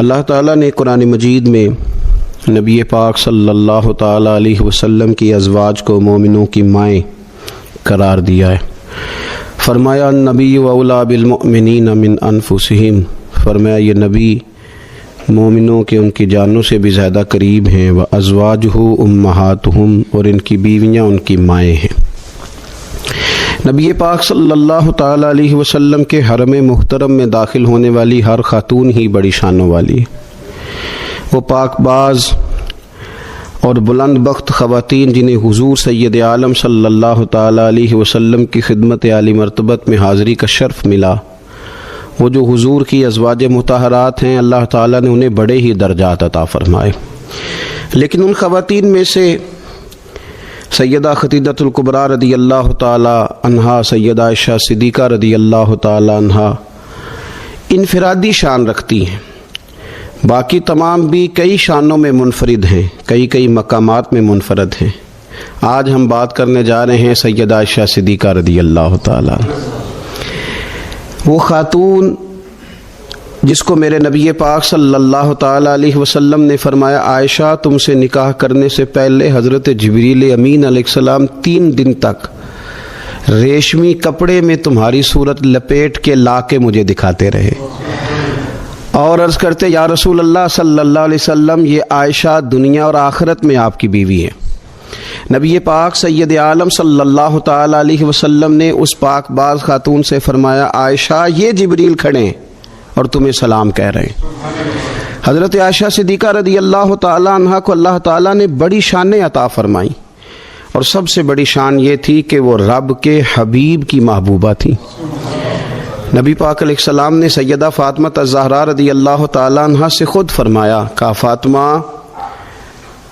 اللہ تعالیٰ نے قرآن مجید میں نبی پاک صلی اللہ تعالیٰ علیہ وسلم کی ازواج کو مومنوں کی مائیں قرار دیا ہے۔ فرمایا النبی اولیٰ بالمؤمنین من انفسہم، فرمایا یہ نبی مومنوں کے ان کی جانوں سے بھی زیادہ قریب ہیں، وازواجہ امہاتہم، اور ان کی بیویاں ان کی مائیں ہیں۔ نبی پاک صلی اللہ تعالیٰ علیہ وسلم کے حرم محترم میں داخل ہونے والی ہر خاتون ہی بڑی شانوں والی ہے۔ وہ پاک باز اور بلند بخت خواتین جنہیں حضور سید عالم صلی اللہ تعالیٰ علیہ وسلم کی خدمت عالی مرتبت میں حاضری کا شرف ملا، وہ جو حضور کی ازواج مطہرات ہیں، اللہ تعالیٰ نے انہیں بڑے ہی درجات عطا فرمائے۔ لیکن ان خواتین میں سے سیدہ خدیجہ الکبریٰ رضی اللہ تعالی عنہا، سیدہ عائشہ صدیقہ رضی اللہ تعالی عنہا انفرادی شان رکھتی ہیں، باقی تمام بھی کئی شانوں میں منفرد ہیں، کئی مقامات میں منفرد ہیں۔ آج ہم بات کرنے جا رہے ہیں سیدہ عائشہ صدیقہ رضی اللہ تعالی عنہا، وہ خاتون جس کو میرے نبی پاک صلی اللہ تعالیٰ علیہ وسلم نے فرمایا عائشہ تم سے نکاح کرنے سے پہلے حضرت جبریل امین علیہ السلام 3 دن تک ریشمی کپڑے میں تمہاری صورت لپیٹ کے لا کے مجھے دکھاتے رہے، اور عرض کرتے یا رسول اللہ صلی اللہ علیہ وسلم یہ عائشہ دنیا اور آخرت میں آپ کی بیوی ہے۔ نبی پاک سید عالم صلی اللہ تعالیٰ علیہ وسلم نے اس پاک باز خاتون سے فرمایا عائشہ یہ جبریل کھڑے ہیں اور تمہیں سلام کہہ رہے ہیں۔ حضرت عائشہ صدیقہ رضی اللہ تعالیٰ عنہ کو اللہ تعالیٰ نے بڑی شانیں عطا فرمائیں، اور سب سے بڑی شان یہ تھی کہ وہ رب کے حبیب کی محبوبہ تھی۔ نبی پاک علیہ السلام نے سیدہ فاطمہ الزہرا رضی اللہ تعالیٰ عنہ سے خود فرمایا، کہا فاطمہ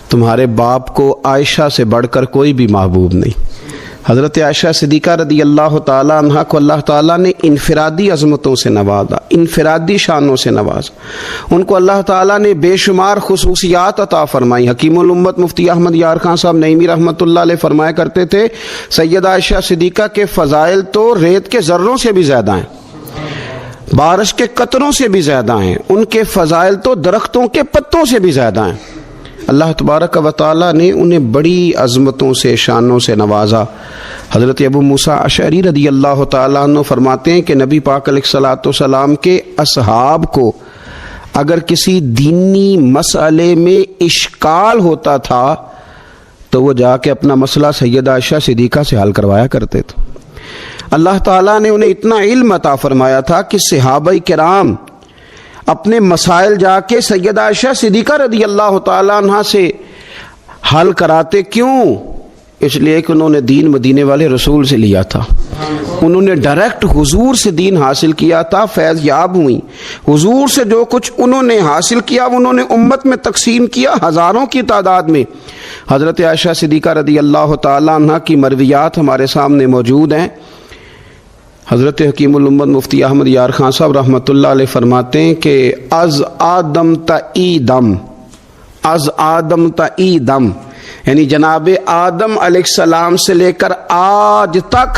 تمہارے باپ کو عائشہ سے بڑھ کر کوئی بھی محبوب نہیں۔ حضرت عائشہ صدیقہ رضی اللہ تعالیٰ عنہ کو اللہ تعالیٰ نے انفرادی عظمتوں سے نوازا، انفرادی شانوں سے نوازا، ان کو اللہ تعالیٰ نے بے شمار خصوصیات عطا فرمائی۔ حکیم الامت مفتی احمد یار خان صاحب نعیمی رحمۃ اللہ علیہ فرمایا کرتے تھے سیدہ عائشہ صدیقہ کے فضائل تو ریت کے ذروں سے بھی زیادہ ہیں، بارش کے قطروں سے بھی زیادہ ہیں، ان کے فضائل تو درختوں کے پتوں سے بھی زیادہ ہیں۔ اللہ تبارک و تعالیٰ نے انہیں بڑی عظمتوں سے شانوں سے نوازا۔ حضرت ابو موسیٰ اشعری رضی اللہ تعالیٰ عنہ فرماتے ہیں کہ نبی پاک علیہ السلام کے اصحاب کو اگر کسی دینی مسئلے میں اشکال ہوتا تھا تو وہ جا کے اپنا مسئلہ سیدہ عائشہ صدیقہ سے حل کروایا کرتے تھے۔ اللہ تعالیٰ نے انہیں اتنا علم عطا فرمایا تھا کہ صحابہ کرام اپنے مسائل جا کے سیدہ عائشہ صدیقہ رضی اللہ تعالیٰ عنہ سے حل کراتے، کیوں؟ اس لیے کہ انہوں نے دین مدینے والے رسول سے لیا تھا، انہوں نے ڈائریکٹ حضور سے دین حاصل کیا تھا، فیض یاب ہوئی۔ حضور سے جو کچھ انہوں نے حاصل کیا انہوں نے امت میں تقسیم کیا ہزاروں کی تعداد میں۔ حضرت عائشہ صدیقہ رضی اللہ تعالیٰ عنہ کی مرویات ہمارے سامنے موجود ہیں۔ حضرت حکیم الامت مفتی احمد یار خان صاحب رحمۃ اللہ علیہ فرماتے ہیں کہ از آدم تا ایدم یعنی جناب آدم علیہ السلام سے لے کر آج تک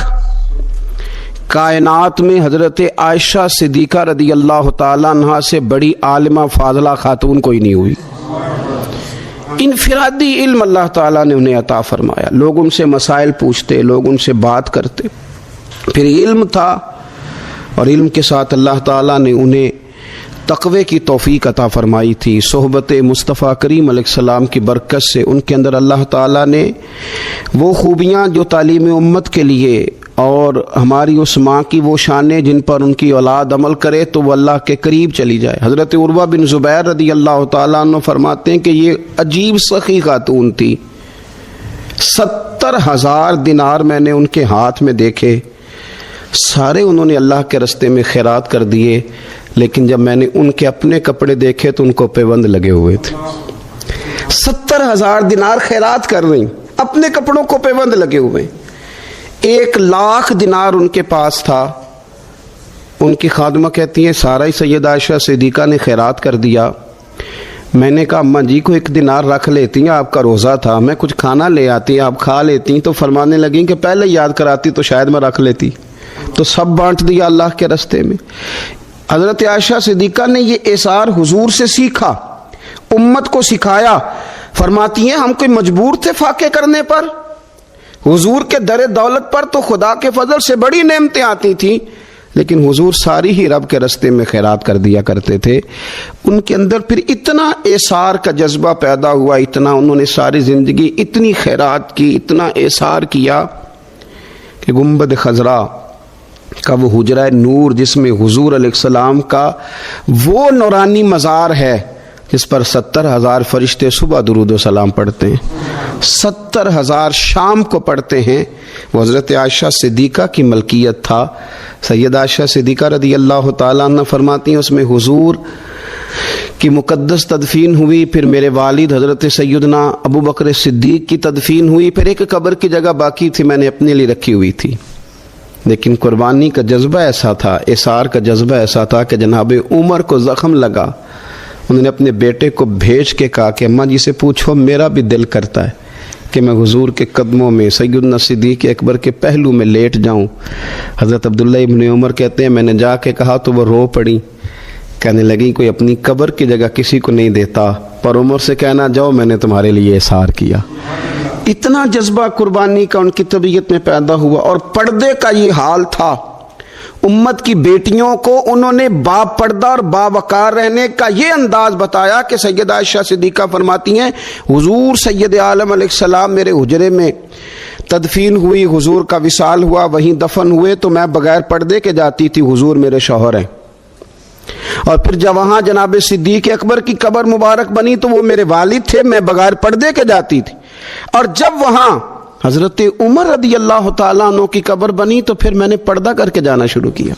کائنات میں حضرت عائشہ صدیقہ رضی اللہ تعالیٰ عنہ سے بڑی عالمہ فاضلہ خاتون کوئی نہیں ہوئی۔ انفرادی علم اللہ تعالیٰ نے انہیں عطا فرمایا، لوگ ان سے مسائل پوچھتے، لوگ ان سے بات کرتے، پھر علم تھا، اور علم کے ساتھ اللہ تعالیٰ نے انہیں تقوی کی توفیق عطا فرمائی تھی۔ صحبت مصطفیٰ کریم علیہ السلام کی برکت سے ان کے اندر اللہ تعالیٰ نے وہ خوبیاں جو تعلیم امت کے لیے، اور ہماری اس ماں کی وہ شانیں جن پر ان کی اولاد عمل کرے تو وہ اللہ کے قریب چلی جائے۔ حضرت عروہ بن زبیر رضی اللہ تعالیٰ عنہ فرماتے ہیں کہ یہ عجیب سخی خاتون تھی، 70,000 دینار میں نے ان کے ہاتھ میں دیکھے، سارے انہوں نے اللہ کے رستے میں خیرات کر دیے، لیکن جب میں نے ان کے اپنے کپڑے دیکھے تو ان کو پیوند لگے ہوئے تھے۔ 70,000 دینار خیرات کر رہی، اپنے کپڑوں کو پیوند لگے ہوئے۔ 1,00,000 دینار ان کے پاس تھا۔ ان کی خادمہ کہتی ہیں سارا ہی سیدہ عائشہ صدیقہ نے خیرات کر دیا۔ میں نے کہا اماں جی کو 1 دینار رکھ لیتی ہیں، آپ کا روزہ تھا، میں کچھ کھانا لے آتی، آپ کھا لیتی۔ تو فرمانے لگیں کہ پہلے یاد کراتی تو شاید میں رکھ لیتی، تو سب بانٹ دیا اللہ کے رستے میں۔ حضرت عائشہ صدیقہ نے یہ اثار حضور سے سیکھا، امت کو سکھایا۔ فرماتی ہیں ہم کوئی مجبور تھے فاقے کرنے پر؟ حضور کے در دولت پر تو خدا کے فضل سے بڑی نعمتیں آتی تھیں، لیکن حضور ساری ہی رب کے رستے میں خیرات کر دیا کرتے تھے۔ ان کے اندر پھر اتنا اثار کا جذبہ پیدا ہوا، اتنا انہوں نے ساری زندگی اتنی خیرات کی، اتنا اثار کیا کہ گنبد خضرا کا وہ حجرہ نور جس میں حضور علیہ السلام کا وہ نورانی مزار ہے جس پر 70,000 فرشتے صبح درود و سلام پڑھتے ہیں، 70,000 شام کو پڑھتے ہیں، وہ حضرت عائشہ صدیقہ کی ملکیت تھا۔ سیدہ عائشہ صدیقہ رضی اللہ تعالیٰ عنہ فرماتی ہیں اس میں حضور کی مقدس تدفین ہوئی، پھر میرے والد حضرت سیدنا ابو بکر صدیق کی تدفین ہوئی، پھر ایک قبر کی جگہ باقی تھی میں نے اپنے لیے رکھی ہوئی تھی۔ لیکن قربانی کا جذبہ ایسا تھا، اثار کا جذبہ ایسا تھا کہ جناب عمر کو زخم لگا، انہوں نے اپنے بیٹے کو بھیج کے کہا کہ اماں جی سے پوچھو میرا بھی دل کرتا ہے کہ میں حضور کے قدموں میں سیدنا صدیق اکبر کے پہلو میں لیٹ جاؤں۔ حضرت عبداللہ ابن عمر کہتے ہیں میں نے جا کے کہا تو وہ رو پڑی، کہنے لگی کوئی اپنی قبر کی جگہ کسی کو نہیں دیتا، پر عمر سے کہنا جاؤ میں نے تمہارے لیے اثار کیا۔ اتنا جذبہ قربانی کا ان کی طبیعت میں پیدا ہوا، اور پردے کا یہ حال تھا۔ امت کی بیٹیوں کو انہوں نے با پردہ اور باوقار رہنے کا یہ انداز بتایا کہ سیدہ عائشہ صدیقہ فرماتی ہیں حضور سید عالم علیہ السلام میرے حجرے میں تدفین ہوئی، حضور کا وصال ہوا، وہیں دفن ہوئے تو میں بغیر پردے کے جاتی تھی، حضور میرے شوہر ہیں۔ اور پھر جب وہاں جناب صدیق اکبر کی قبر مبارک بنی تو وہ میرے والد تھے، میں بغیر پردے کے جاتی تھی۔ اور جب وہاں حضرت عمر رضی اللہ تعالیٰ عنہ کی قبر بنی تو پھر میں نے پردہ کر کے جانا شروع کیا،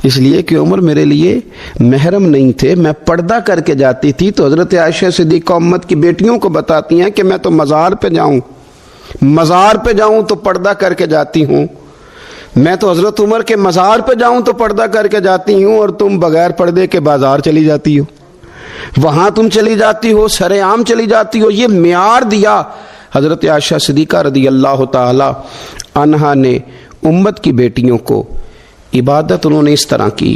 اس لیے کہ عمر میرے لیے محرم نہیں تھے، میں پردہ کر کے جاتی تھی۔ تو حضرت عائشہ صدیقہ امت کی بیٹیوں کو بتاتی ہیں کہ میں تو مزار پہ جاؤں تو پردہ کر کے جاتی ہوں، میں تو حضرت عمر کے مزار پہ جاؤں تو پردہ کر کے جاتی ہوں، اور تم بغیر پردے کے بازار چلی جاتی ہو، وہاں تم چلی جاتی ہو، سر عام چلی جاتی ہو۔ یہ معیار دیا حضرت عائشہ صدیقہ رضی اللہ تعالی عنہا نے امت کی بیٹیوں کو۔ عبادت انہوں نے اس طرح کی،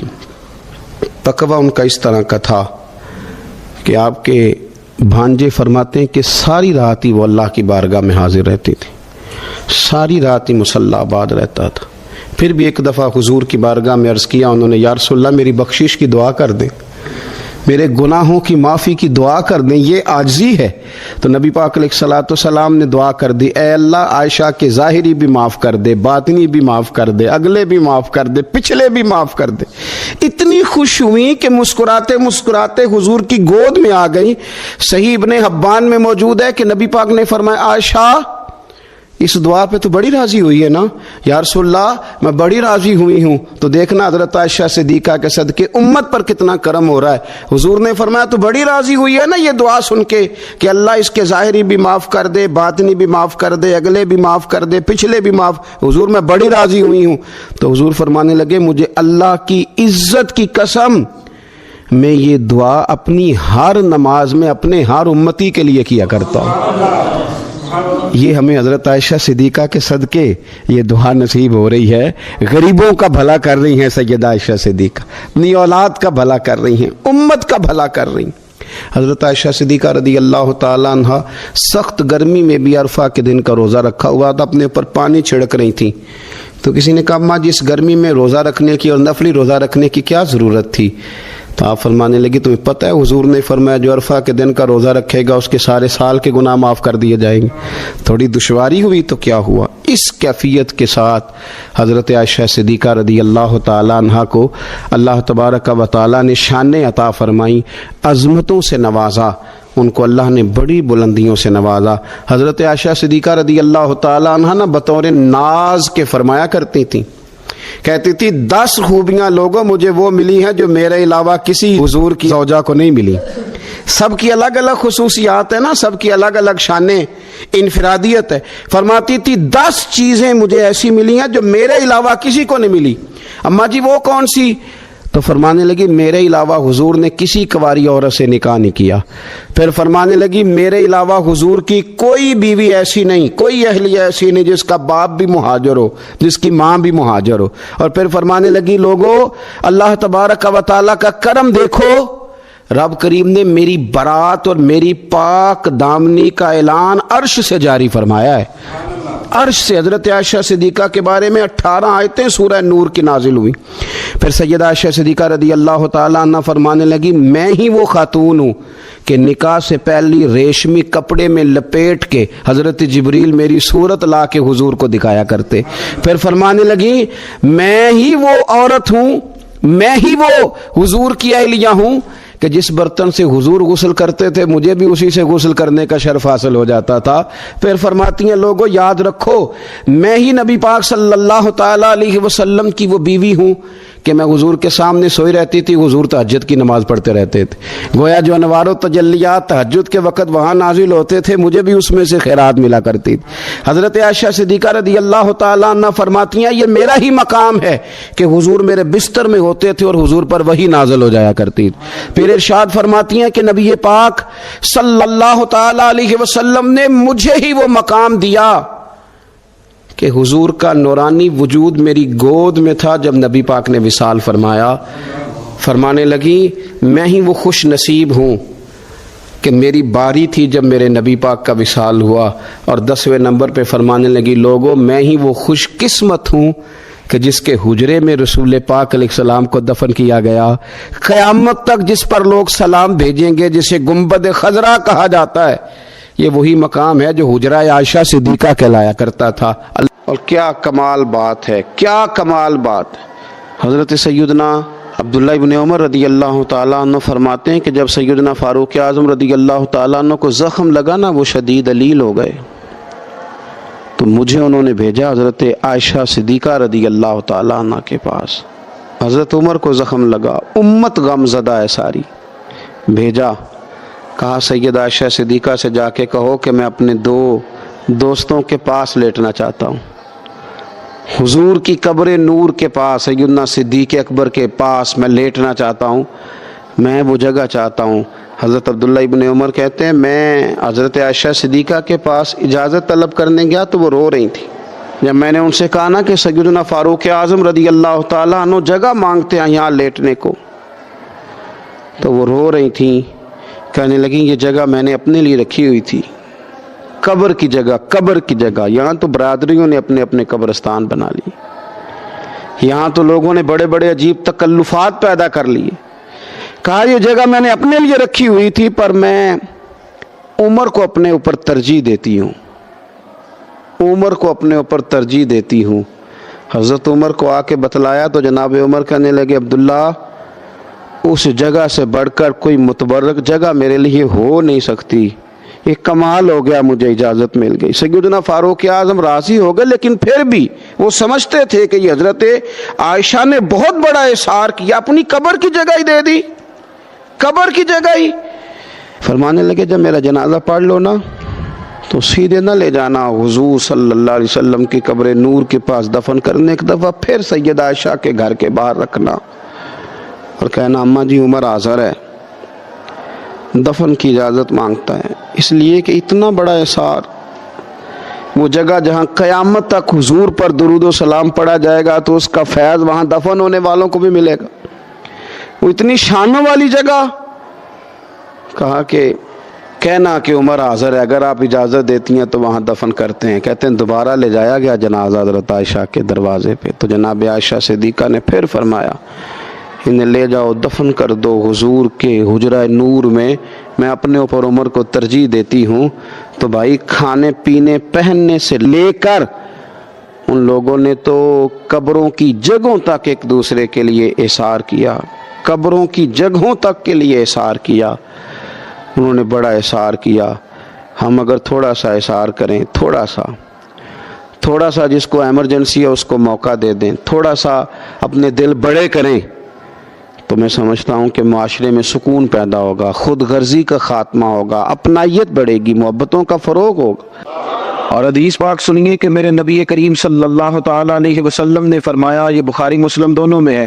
تقوی ان کا اس طرح کا تھا کہ آپ کے بھانجے فرماتے ہیں کہ ساری رات ہی وہ اللہ کی بارگاہ میں حاضر رہتی تھی، ساری رات ہی مصلی آباد رہتا تھا۔ پھر بھی ایک دفعہ حضور کی بارگاہ میں عرض کیا انہوں نے، یا رسول اللہ میری بخشش کی دعا کر دیں، میرے گناہوں کی معافی کی دعا کر دیں، یہ عاجزی ہے۔ تو نبی پاک علیہ الصلوۃ والسلام نے دعا کر دی، اے اللہ عائشہ کے ظاہری بھی معاف کر دے، باطنی بھی معاف کر دے، اگلے بھی معاف کر دے، پچھلے بھی معاف کر دے۔ اتنی خوش ہوئی کہ مسکراتے مسکراتے حضور کی گود میں آ گئی۔ صحیح ابن حبان میں موجود ہے کہ نبی پاک نے فرمایا عائشہ اس دعا پہ تو بڑی راضی ہوئی ہے نا؟ یا رسول اللہ میں بڑی راضی ہوئی ہوں۔ تو دیکھنا حضرت عائشہ صدیقہ کے صدقے امت پر کتنا کرم ہو رہا ہے۔ حضور نے فرمایا تو بڑی راضی ہوئی ہے نا یہ دعا سن کے کہ اللہ اس کے ظاہری بھی معاف کر دے، باطنی بھی معاف کر دے، اگلے بھی معاف کر دے، پچھلے بھی معاف۔ حضور میں بڑی راضی ہوئی ہوں۔ تو حضور فرمانے لگے مجھے اللہ کی عزت کی قسم میں یہ دعا اپنی ہر نماز میں اپنے ہر امتی کے لیے کیا کرتا ہوں۔ یہ ہمیں حضرت عائشہ صدیقہ کے صدقے یہ دعا نصیب ہو رہی ہے۔ غریبوں کا بھلا کر رہی ہیں سیدہ عائشہ صدیقہ، اپنی اولاد کا بھلا کر رہی ہیں، امت کا بھلا کر رہی ہیں۔ حضرت عائشہ صدیقہ رضی اللہ تعالیٰ عنہ سخت گرمی میں بھی عرفہ کے دن کا روزہ رکھا ہوا تھا، اپنے اوپر پانی چھڑک رہی تھیں۔ تو کسی نے کہا ماں جی اس گرمی میں روزہ رکھنے کی اور نفلی روزہ رکھنے کی کیا ضرورت تھی؟ تو آپ فرمانے لگی تمہیں پتہ ہے حضور نے فرمایا جو عرفہ کے دن کا روزہ رکھے گا اس کے سارے سال کے گناہ معاف کر دیے جائیں گے۔ تھوڑی دشواری ہوئی تو کیا ہوا؟ اس کیفیت کے ساتھ حضرت عائشہ صدیقہ رضی اللہ تعالیٰ عنہا کو اللہ تبارک و تعالیٰ نے شانیں عطا فرمائی، عظمتوں سے نوازا، ان کو اللہ نے بڑی بلندیوں سے نوازا۔ حضرت عائشہ صدیقہ رضی اللہ تعالیٰ عنہا نہ بطور ناز کے فرمایا کرتی تھیں، کہتی تھی 10 خوبیاں لوگوں مجھے وہ ملی ہیں جو میرے علاوہ کسی حضور کی زوجہ کو نہیں ملی۔ سب کی الگ الگ خصوصیات ہیں نا، سب کی الگ الگ شانیں، انفرادیت ہے۔ فرماتی تھی 10 چیزیں مجھے ایسی ملی ہیں جو میرے علاوہ کسی کو نہیں ملی۔ اماں جی وہ کون سی؟ تو فرمانے لگی میرے علاوہ حضور نے کسی کنواری عورت سے نکاح نہیں کیا۔ پھر فرمانے لگی میرے علاوہ حضور کی کوئی بیوی ایسی نہیں، کوئی اہلیہ ایسی نہیں جس کا باپ بھی مہاجر ہو، جس کی ماں بھی مہاجر ہو۔ اور پھر فرمانے لگی لوگو اللہ تبارک و تعالیٰ کا کرم دیکھو، رب کریم نے میری برات اور میری پاک دامنی کا اعلان عرش سے جاری فرمایا ہے۔ عرش سے حضرت عائشہ صدیقہ کے بارے میں 18 آیتیں سورہ نور کی نازل ہوئی۔ پھر سیدہ عائشہ صدیقہ رضی اللہ تعالیٰ عنہ فرمانے لگی میں ہی وہ خاتون ہوں کہ نکاح سے پہلی ریشمی کپڑے میں لپیٹ کے حضرت جبریل میری صورت لا کے حضور کو دکھایا کرتے۔ پھر فرمانے لگی میں ہی وہ عورت ہوں، میں ہی وہ حضور کی اہلیہ ہوں کہ جس برتن سے حضور غسل کرتے تھے مجھے بھی اسی سے غسل کرنے کا شرف حاصل ہو جاتا تھا۔ پھر فرماتی ہیں لوگوں یاد رکھو میں ہی نبی پاک صلی اللہ تعالیٰ علیہ وسلم کی وہ بیوی ہوں کہ میں حضور کے سامنے سوئی رہتی تھی، حضور تہجد کی نماز پڑھتے رہتے تھے، گویا جو انوار و تجلیات تہجد کے وقت وہاں نازل ہوتے تھے مجھے بھی اس میں سے خیرات ملا کرتی تھی۔ حضرت عائشہ صدیقہ رضی اللہ تعالیٰ عنہ فرماتی ہیں یہ میرا ہی مقام ہے کہ حضور میرے بستر میں ہوتے تھے اور حضور پر وحی نازل ہو جایا کرتی تھی۔ پھر ارشاد فرماتی ہیں کہ نبی پاک صلی اللہ تعالیٰ علیہ وسلم نے مجھے ہی وہ مقام دیا کہ حضور کا نورانی وجود میری گود میں تھا جب نبی پاک نے وصال فرمایا۔ فرمانے لگی میں ہی وہ خوش نصیب ہوں کہ میری باری تھی جب میرے نبی پاک کا وصال ہوا۔ اور 10ویں نمبر پہ فرمانے لگی لوگوں میں ہی وہ خوش قسمت ہوں کہ جس کے حجرے میں رسول پاک علیہ السلام کو دفن کیا گیا۔ قیامت تک جس پر لوگ سلام بھیجیں گے جسے گنبد خضرا کہا جاتا ہے، یہ وہی مقام ہے جو حجرہ عائشہ صدیقہ کہلایا کرتا تھا۔ اور کیا کمال بات ہے، کیا کمال بات ہے۔ حضرت سیدنا عبداللہ ابن عمر رضی اللہ تعالیٰ عنہ فرماتے ہیں کہ جب سیدنا فاروق اعظم رضی اللہ تعالیٰ عنہ کو زخم لگا نا وہ شدید علیل ہو گئے، تو مجھے انہوں نے بھیجا حضرت عائشہ صدیقہ رضی اللہ تعالیٰ عنہ کے پاس۔ حضرت عمر کو زخم لگا، امت غم زدہ ہے ساری، بھیجا، کہا سید عائشہ صدیقہ سے جا کے کہو کہ میں اپنے 2 دوستوں کے پاس لیٹنا چاہتا ہوں، حضور کی قبر نور کے پاس، سیدنا صدیق اکبر کے پاس میں لیٹنا چاہتا ہوں، میں وہ جگہ چاہتا ہوں۔ حضرت عبداللہ ابن عمر کہتے ہیں میں حضرت عائشہ صدیقہ کے پاس اجازت طلب کرنے گیا تو وہ رو رہی تھی۔ جب میں نے ان سے کہا نا کہ سیدنا فاروق اعظم رضی اللہ تعالیٰ عنہ جگہ مانگتے ہیں یہاں لیٹنے کو، تو وہ رو رہی تھیں، کہنے لگیں یہ جگہ میں نے اپنے لیے رکھی ہوئی تھی، قبر کی جگہ، قبر کی جگہ۔ یہاں تو برادریوں نے اپنے اپنے قبرستان بنا لی، یہاں تو لوگوں نے بڑے بڑے عجیب تکلفات پیدا کر لیے۔ کہا یہ جگہ میں نے اپنے لیے رکھی ہوئی تھی پر میں عمر کو اپنے اوپر ترجیح دیتی ہوں، عمر کو اپنے اوپر ترجیح دیتی ہوں۔ حضرت عمر کو آ کے بتلایا تو جناب عمر کہنے لگے عبداللہ اس جگہ سے بڑھ کر کوئی متبرک جگہ میرے لیے ہو نہیں سکتی، یہ کمال ہو گیا، مجھے اجازت مل گئی۔ سیدنا فاروق اعظم راضی ہو گئے، لیکن پھر بھی وہ سمجھتے تھے کہ یہ حضرت عائشہ نے بہت بڑا احسار کیا، اپنی قبر کی جگہ ہی دے دی، قبر کی جگہ ہی۔ فرمانے لگے جب میرا جنازہ پڑھ لو نا تو سیدھے نہ لے جانا حضور صلی اللہ علیہ وسلم کی قبر نور کے پاس دفن کرنے، ایک دفعہ پھر سیدہ عائشہ کے گھر کے باہر رکھنا اور کہنا اماں جی عمر حاضر ہے، دفن کی اجازت مانگتا ہے، اس لیے کہ اتنا بڑا احسار، وہ جگہ جہاں قیامت تک حضور پر درود و سلام پڑھا جائے گا تو اس کا فیض وہاں دفن ہونے والوں کو بھی ملے گا، وہ اتنی شانوں والی جگہ۔ کہا کہ کہنا کہ عمر حاضر ہے، اگر آپ اجازت دیتی ہیں تو وہاں دفن کرتے ہیں۔ کہتے ہیں دوبارہ لے جایا گیا جنازہ حضرت عائشہ کے دروازے پہ، تو جناب عائشہ صدیقہ نے پھر فرمایا انہیں لے جاؤ دفن کر دو حضور کے حجرہ نور میں اپنے اوپر عمر کو ترجیح دیتی ہوں۔ تو بھائی کھانے پینے پہننے سے لے کر ان لوگوں نے تو قبروں کی جگہوں تک ایک دوسرے کے لیے احسار کیا، قبروں کی جگہوں تک کے لیے احسار کیا، انہوں نے بڑا احسار کیا۔ ہم اگر تھوڑا سا احسار کریں، تھوڑا سا جس کو ایمرجنسی ہے اس کو موقع دے دیں، تھوڑا سا اپنے دل بڑے کریں، تو میں سمجھتا ہوں کہ معاشرے میں سکون پیدا ہوگا، خود غرضی کا خاتمہ ہوگا، اپنائیت بڑھے گی، محبتوں کا فروغ ہوگا۔ اور حدیث پاک سنیے کہ میرے نبی کریم صلی اللہ تعالیٰ علیہ وسلم نے فرمایا، یہ بخاری مسلم دونوں میں ہے،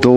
2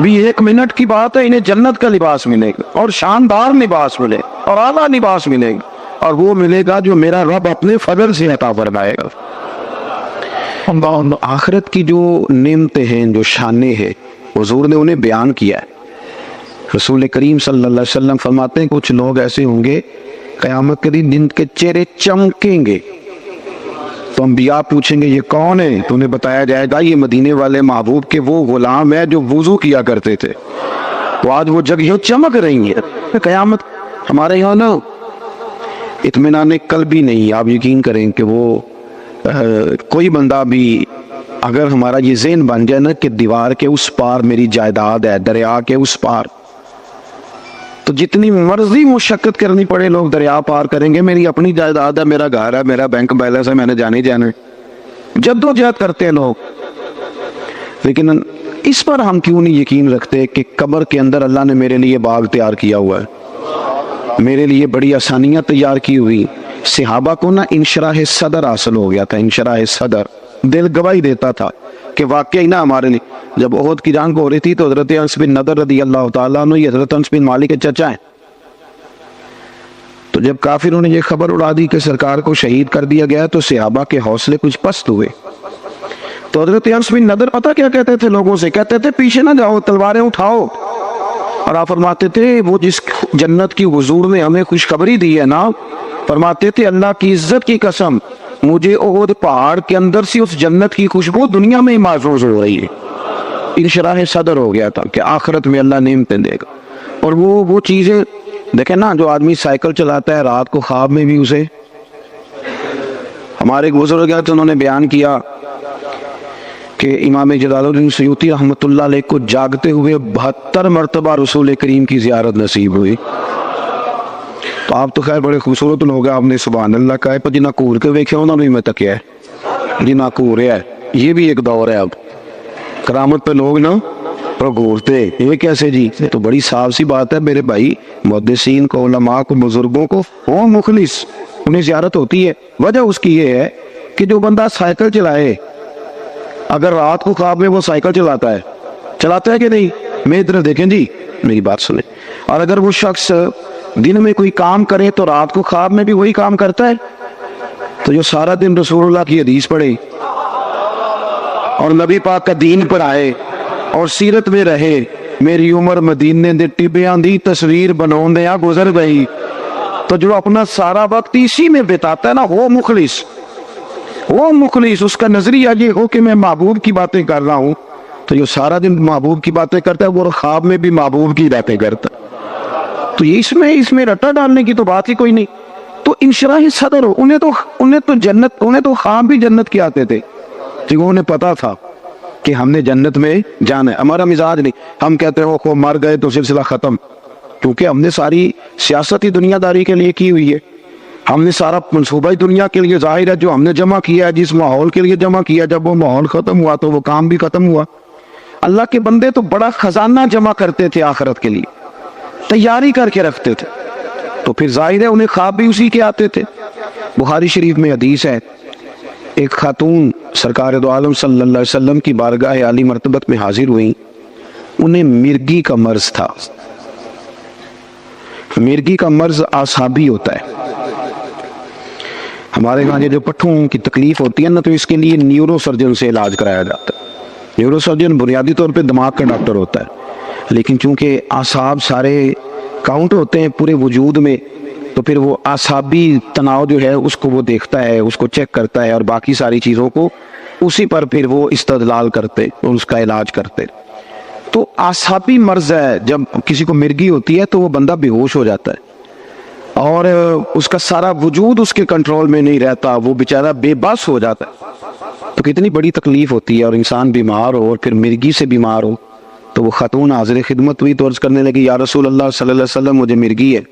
بھی 1 منٹ کی بات ہے، انہیں جنت کا لباس ملے گا اور شاندار لباس ملے اور اعلیٰ لباس ملے گا، اور وہ ملے گا جو میرا رب اپنے فضل سے عطا فرمائے گا۔ آخرت کی جو نعمتیں ہیں، جو شانیں ہیں، حضور نے انہیں بیان کیا ہے۔ رسول کریم صلی اللہ علیہ وسلم فرماتے ہیں کچھ لوگ ایسے ہوں گے قیامت کے دن جن کے چہرے چمکیں گے، تو انبیاء پوچھیں گے یہ کون ہے؟ تو انہیں بتایا جائے گا یہ مدینے والے محبوب کے وہ غلام ہیں جو وضو کیا کرتے تھے، تو آج وہ جگہ چمک رہی ہیں۔ قیامت ہمارے یہاں نا اطمینان قلب بھی نہیں، آپ یقین کریں کہ وہ کوئی بندہ بھی اگر ہمارا یہ ذہن بن جائے نا کہ دیوار کے اس پار میری جائیداد ہے، دریا کے اس پار، تو جتنی مرضی مشقت کرنی پڑے لوگ دریا پار کریں گے، میری اپنی جائیداد ہے، میرا گھر ہے، میرا بینک بیلنس ہے، میں نے جانے جدوجہد کرتے ہیں لوگ۔ لیکن اس پر ہم کیوں نہیں یقین رکھتے کہ قبر کے اندر اللہ نے میرے لیے باغ تیار کیا ہوا ہے، میرے لیے بڑی آسانیاں تیار کی ہوئی۔ صحابہ کو نا انشراح صدر حاصل ہو گیا تھا، انشراح صدر، دل گواہی دیتا تھا کہ واقعی نا ہمارے لیے جب احد کی جنگ ہو رہی تھی تو حضرت انس بن نضر رضی اللہ تعالیٰ عنہ، یہ حضرت انس بن مالک کے چچا ہیں، تو جب کافروں نے یہ خبر اڑا دی کہ سرکار کو شہید کر دیا گیا تو صحابہ کے حوصلے کچھ پست ہوئے۔ تو حضرت انس بن نضر پتہ کیا کہتے تھے لوگوں سے؟ کہتے تھے پیچھے نہ جاؤ، تلواریں اٹھاؤ، اور آپ فرماتے تھے وہ جس جنت کی حضور نے ہمیں خوشخبری دی ہے نا، فرماتے تھے اللہ کی عزت کی قسم مجھے احد پہاڑ کے اندر سے اس جنت کی خوشبو دنیا میں ہی محسوس ہو رہی ہے۔ انشراح صدر ہو گیا تھا کہ آخرت میں اللہ نعمتیں دے گا۔ اور وہ چیزیں دیکھیں نا، جو آدمی سائیکل چلاتا ہے رات کو خواب میں بھی اسے، ہمارے بزرگ ہیں تو انہوں نے بیان کیا کہ امام جلال الدین سیوطی رحمۃ اللہ علیہ کو جاگتے ہوئے 72 مرتبہ رسول کریم کی زیارت نصیب ہوئی۔ تو آپ تو خیر بڑے خوبصورت لوگ ہیں، آپ نے سبحان اللہ کہا ہے، پر جنہ کور کے ویکھے انہوں نے میں تکیا ہے، جنہ کور ہے، یہ بھی ایک دور ہے اب کرامت پہ لوگ نا پر گورتے، یہ کیسے جی؟ تو بڑی صاف سی بات ہے میرے بھائی، محدثین کو، علماء کو، بزرگوں کو، وہ مخلص انہیں زیارت ہوتی ہے۔ وجہ اس کی یہ ہے کہ جو بندہ سائیکل چلائے، اگر رات کو خواب میں وہ سائیکل چلاتا ہے کہ نہیں؟ میں ادھر دیکھیں جی، میری بات سنیں، اور اگر وہ شخص دن میں کوئی کام کرے تو رات کو خواب میں بھی وہی کام کرتا ہے، تو جو سارا دن رسول اللہ کی حدیث پڑھے اور نبی پاک کا دین پڑھائے اور سیرت میں رہے، میری عمر مدینے دے ٹبیاں دی تصویر بناؤندیاں گزر گئی، تو جو اپنا سارا وقت اسی میں بتاتا ہے نا، وہ مخلص، اس کا نظریہ یہ ہو کہ میں محبوب کی باتیں کر رہا ہوں، تو جو سارا دن محبوب کی باتیں کرتا ہے وہ خواب میں بھی محبوب کی باتیں کرتا ہے۔ تو یہ اس میں رٹا ڈالنے کی تو بات ہی کوئی نہیں۔ تو انشراح صدر ہو، انہیں تو خواب بھی جنت کے آتے تھے، کیونکہ انہیں پتا تھا کہ ہم نے جنت میں جانا ہے۔ ہمارا مزاج نہیں، ہم کہتے ہیں وہ مر گئے تو سلسلہ ختم، کیونکہ ہم نے ساری سیاست ہی دنیا داری کے لیے کی ہوئی ہے، ہم نے سارا منصوبہ ہی دنیا کے لیے ظاہر ہے جو ہم نے جمع کیا ہے، جس ماحول کے لیے جمع کیا، جب وہ ماحول ختم ہوا تو وہ کام بھی ختم ہوا۔ اللہ کے بندے تو بڑا خزانہ جمع کرتے تھے آخرت کے لیے، تیاری کر کے رکھتے تھے، تو پھر ظاہر ہے انہیں خواب بھی اسی کے آتے تھے۔ بخاری شریف میں حدیث ہے، ایک خاتون سرکار دو عالم صلی اللہ علیہ وسلم کی بارگاہ عالی مرتبت میں حاضر ہوئیں، انہیں مرگی کا مرض تھا۔ مرگی کا مرض اعصابی ہوتا ہے، ہمارے یہاں جو پٹھوں کی تکلیف ہوتی ہے نا، تو اس کے لیے نیورو سرجن سے علاج کرایا جاتا ہے۔ نیورو سرجن بنیادی طور پہ دماغ کا ڈاکٹر ہوتا ہے، لیکن چونکہ اعصاب سارے کاؤنٹ ہوتے ہیں پورے وجود میں، تو پھر وہ اعصابی تناؤ جو ہے اس کو وہ دیکھتا ہے، اس کو چیک کرتا ہے، اور باقی ساری چیزوں کو اسی پر پھر وہ استدلال کرتے اور اس کا علاج کرتے۔ تو اعصابی مرض ہے، جب کسی کو مرگی ہوتی ہے تو وہ بندہ بے ہوش ہو جاتا ہے اور اس کا سارا وجود اس کے کنٹرول میں نہیں رہتا، وہ بیچارہ بے بس ہو جاتا ہے۔ تو کتنی بڑی تکلیف ہوتی ہے، اور انسان بیمار ہو اور پھر مرگی سے بیمار ہو۔ تو وہ خاتون حاضر خدمت ہوئی تو عرض کرنے لگی، یا رسول اللہ صلی اللہ علیہ وسلم مجھے مرگی ہے،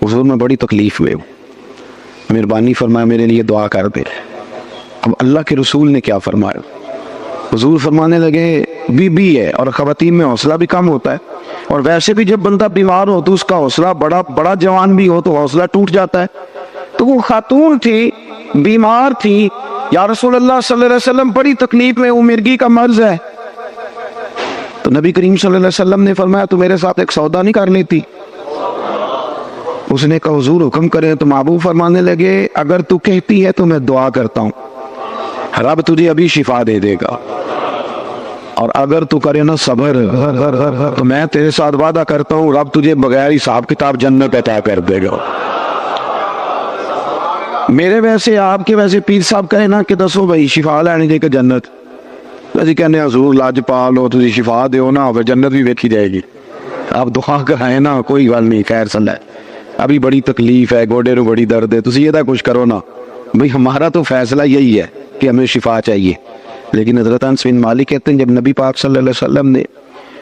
حضور میں بڑی تکلیف ہوئے، مہربانی فرمایا میرے لیے دعا کر دے۔ اب اللہ کے رسول نے کیا فرمایا؟ حضور فرمانے لگے بی ہے، اور خواتین میں حوصلہ بھی کم ہوتا ہے، اور ویسے بھی جب بندہ بیمار ہو تو اس کا حوصلہ بڑا جوان بھی ہو تو حوصلہ ٹوٹ جاتا ہے۔ تو وہ خاتون تھی، بیمار تھی، یا رسول اللہ صلی اللہ علیہ وسلم بڑی تکلیف میں، وہ مرگی کا مرض ہے۔ تو نبی کریم صلی اللہ علیہ وسلم نے فرمایا تو میرے ساتھ ایک سودا نہیں کر لیتی؟ اس نے کہا حضور حکم کریں. تو محبوب فرمانے لگے اگر تو کہتی ہے تو میں دعا کرتا ہوں رب تجھے ابھی شفا دے دے گا, اور اگر تو کرے نا صبر تو میں تیرے ساتھ وعدہ کرتا ہوں رب تجھے بغیر حساب کتاب جنت عطا کر دے گا. میرے ویسے آپ کے ویسے پیر صاحب کہے نا کہ دسو بھائی شفا لینی جے کہ جنت, اسی کہنے حضور لاج پال ہو تجھے شفا دیو نا پھر جنت بھی ویکھی جائے گی. آپ دعا کرائیں نا کوئی گل نہیں, خیر صلی ابھی بڑی تکلیف ہے, گوڑے نو بڑی درد ہے, تسی یہ کچھ کرو نا بھئی ہمارا تو فیصلہ یہی ہے کہ ہمیں شفا چاہیے. لیکن حضرت انس بن مالک کہتے ہیں جب نبی پاک صلی اللہ علیہ وسلم نے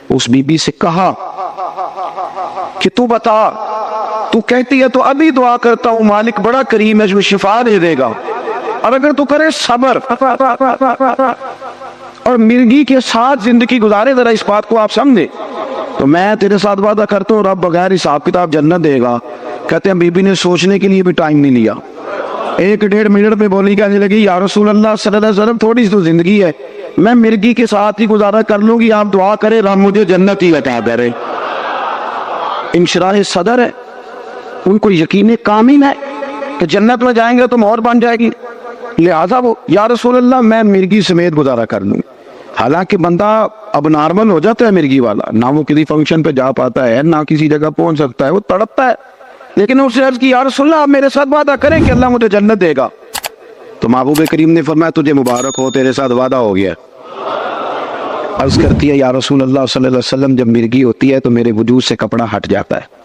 اس بی بی سے کہا کہ تو بتا, تو کہتی ہے تو ابھی دعا کرتا ہوں مالک بڑا کریم ہے جو شفا دے دے گا, اور اگر تو کرے صبر اور مرگی کے ساتھ زندگی گزارے, ذرا اس بات کو آپ سمجھیں, تو میں تیرے ساتھ وعدہ کرتا ہوں رب بغیر حساب کتاب جنت دے گا. کہتے ہیں بی بی نے سوچنے کے لیے بھی ٹائم نہیں لیا, 1-1.5 منٹ پہ بولی کہنے لگی یا رسول اللہ صلی اللہ علیہ وسلم تھوڑی سی تو زندگی ہے, میں مرگی کے ساتھ ہی گزارا کر لوں گی, آپ دعا کرے رب مجھے جنت ہی عطا کرے. انشراح صدر ہے, ان کو یقین کامل ہے کہ جنت میں جائیں گے تو مہر بن جائے گی, لہذا وہ یا رسول اللہ میں مرگی سمیت گزارا کر لوں. حالانکہ بندہ اب نارمل ہو جاتا ہے مرگی والا, نہ وہ کسی فنکشن پہ جا پاتا ہے نہ کسی جگہ پہنچ سکتا ہے, وہ تڑپتا ہے. لیکن اس نے عرض کی یا رسول اللہ آپ میرے ساتھ وعدہ کریں کہ اللہ مجھے جنت دے گا. تو محبوب کریم نے فرمایا تجھے مبارک ہو, تیرے ساتھ وعدہ ہو گیا. عرض کرتی ہے یا رسول اللہ صلی اللہ علیہ وسلم جب مرگی ہوتی ہے تو میرے وجود سے کپڑا ہٹ جاتا ہے,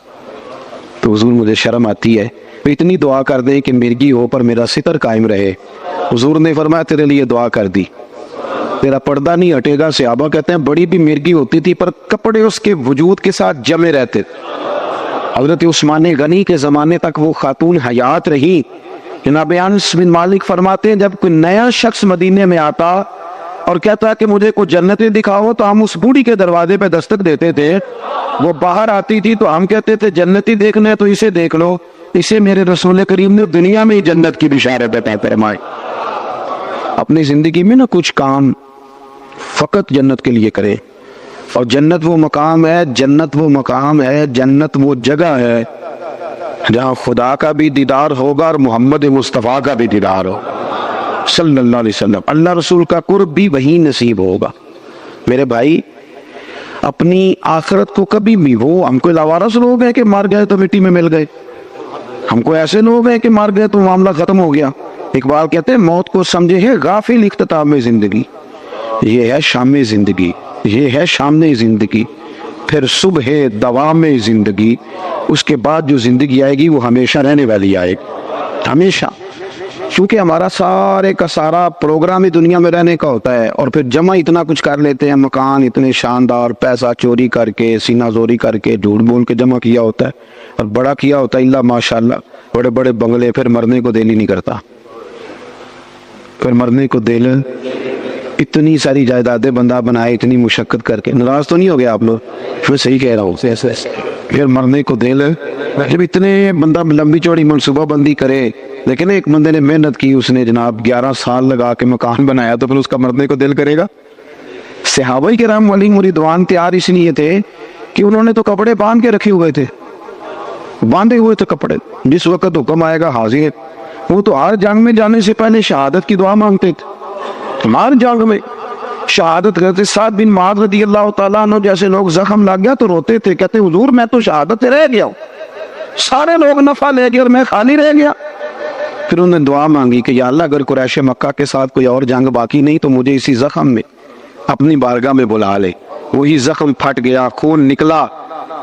تو حضور مجھے شرم آتی ہے, تو اتنی دعا کر دیں کہ مرگی ہو پر میرا ستر قائم رہے. حضور نے فرمایا تیرے لیے دعا کر دی, تیرا پردہ نہیں ہٹے گا. صحابہ کہتے ہیں بڑی بھی مرگی ہوتی تھی پر کپڑے اس کے وجود کے ساتھ جمے رہتے. حضرت عثمان غنی کے زمانے تک وہ خاتون حیات رہی. جناب انس بن مالک فرماتے ہیں جب کوئی نیا شخص مدینے میں آتا اور کہتا کہ مجھے کوئی جنتیں دکھاؤ تو ہم اس بوڑھی کے دروازے پہ دستک دیتے تھے. وہ باہر آتی تھی تو ہم کہتے تھے جنتی دیکھنا ہے تو اسے دیکھ لو, اسے میرے رسول کریم نے دنیا میں ہی جنت کی بشارت عطا فرمائی. اپنی زندگی میں نا کچھ کام فقط جنت کے لیے کرے, اور جنت وہ مقام ہے, جنت وہ مقام ہے, جنت وہ جگہ ہے جہاں خدا کا بھی دیدار ہوگا اور محمد مصطفیٰ کا بھی دیدار ہو صلی اللہ علیہ وسلم. اللہ رسول کا قرب بھی وہی نصیب ہوگا. میرے بھائی اپنی آخرت کو کبھی بھی, وہ ہم کوئی لاوارث لوگ ہیں کہ مار گئے تو مٹی میں مل گئے, ہم کو ایسے لوگ ہیں کہ مار گئے تو معاملہ ختم ہو گیا. اقبال کہتے ہیں موت کو سمجھے ہے غافل اختتام زندگی, یہ ہے شام زندگی, یہ ہے شام زندگی, پھر صبح دوام زندگی, اس کے بعد جو زندگی آئے گی وہ ہمیشہ رہنے والی آئے گی, ہمیشہ. کیونکہ ہمارا سارے کا سارا پروگرام ہی دنیا میں رہنے کا ہوتا ہے, اور پھر جمع اتنا کچھ کر لیتے ہیں, مکان اتنے شاندار, پیسہ چوری کر کے, سینہ زوری کر کے, جھوٹ بول کے جمع کیا ہوتا ہے, اور بڑا کیا ہوتا ہے اللہ ماشاءاللہ, بڑے بڑے بنگلے, پھر مرنے کو دل ہی نہیں کرتا, پھر مرنے کو دل, اتنی ساری جائیدادیں بندہ بنائے اتنی مشقت کر کے. ناراض تو نہیں ہو گیا آپ لوگ, میں صحیح کہہ رہا ہوں, پھر مرنے کو دل, جب اتنے بندہ لمبی چوڑی منصوبہ بندی کرے. لیکن ایک بندے نے محنت کی, اس نے جناب 11 سال لگا کے مکان بنایا, تو پھر اس کا مرنے کو دل کرے گا. صحابہ کرام علیہم رضوان تیار اس لیے تھے کہ انہوں نے تو کپڑے باندھ کے رکھے ہوئے تھے, باندھے ہوئے تھے کپڑے, جس وقت حکم آئے گا حاضر. وہ تو ہر جنگ میں جانے سے پہلے شہادت کی دعا مانگتے تھے. ہمارے جنگ میں شہادت کرتے, سعد بن معاذ رضی اللہ تعالیٰ عنہ جیسے لوگ زخم لگ گیا تو روتے تھے, کہتے حضور میں تو شہادت رہ گیا ہوں, سارے لوگ نفع لے گئے اور میں خالی رہ گیا. پھر انہوں نے دعا مانگی کہ یا اللہ اگر قریش مکہ کے ساتھ کوئی اور جنگ باقی نہیں تو مجھے اسی زخم میں اپنی بارگاہ میں بلا لے. وہی زخم پھٹ گیا, خون نکلا.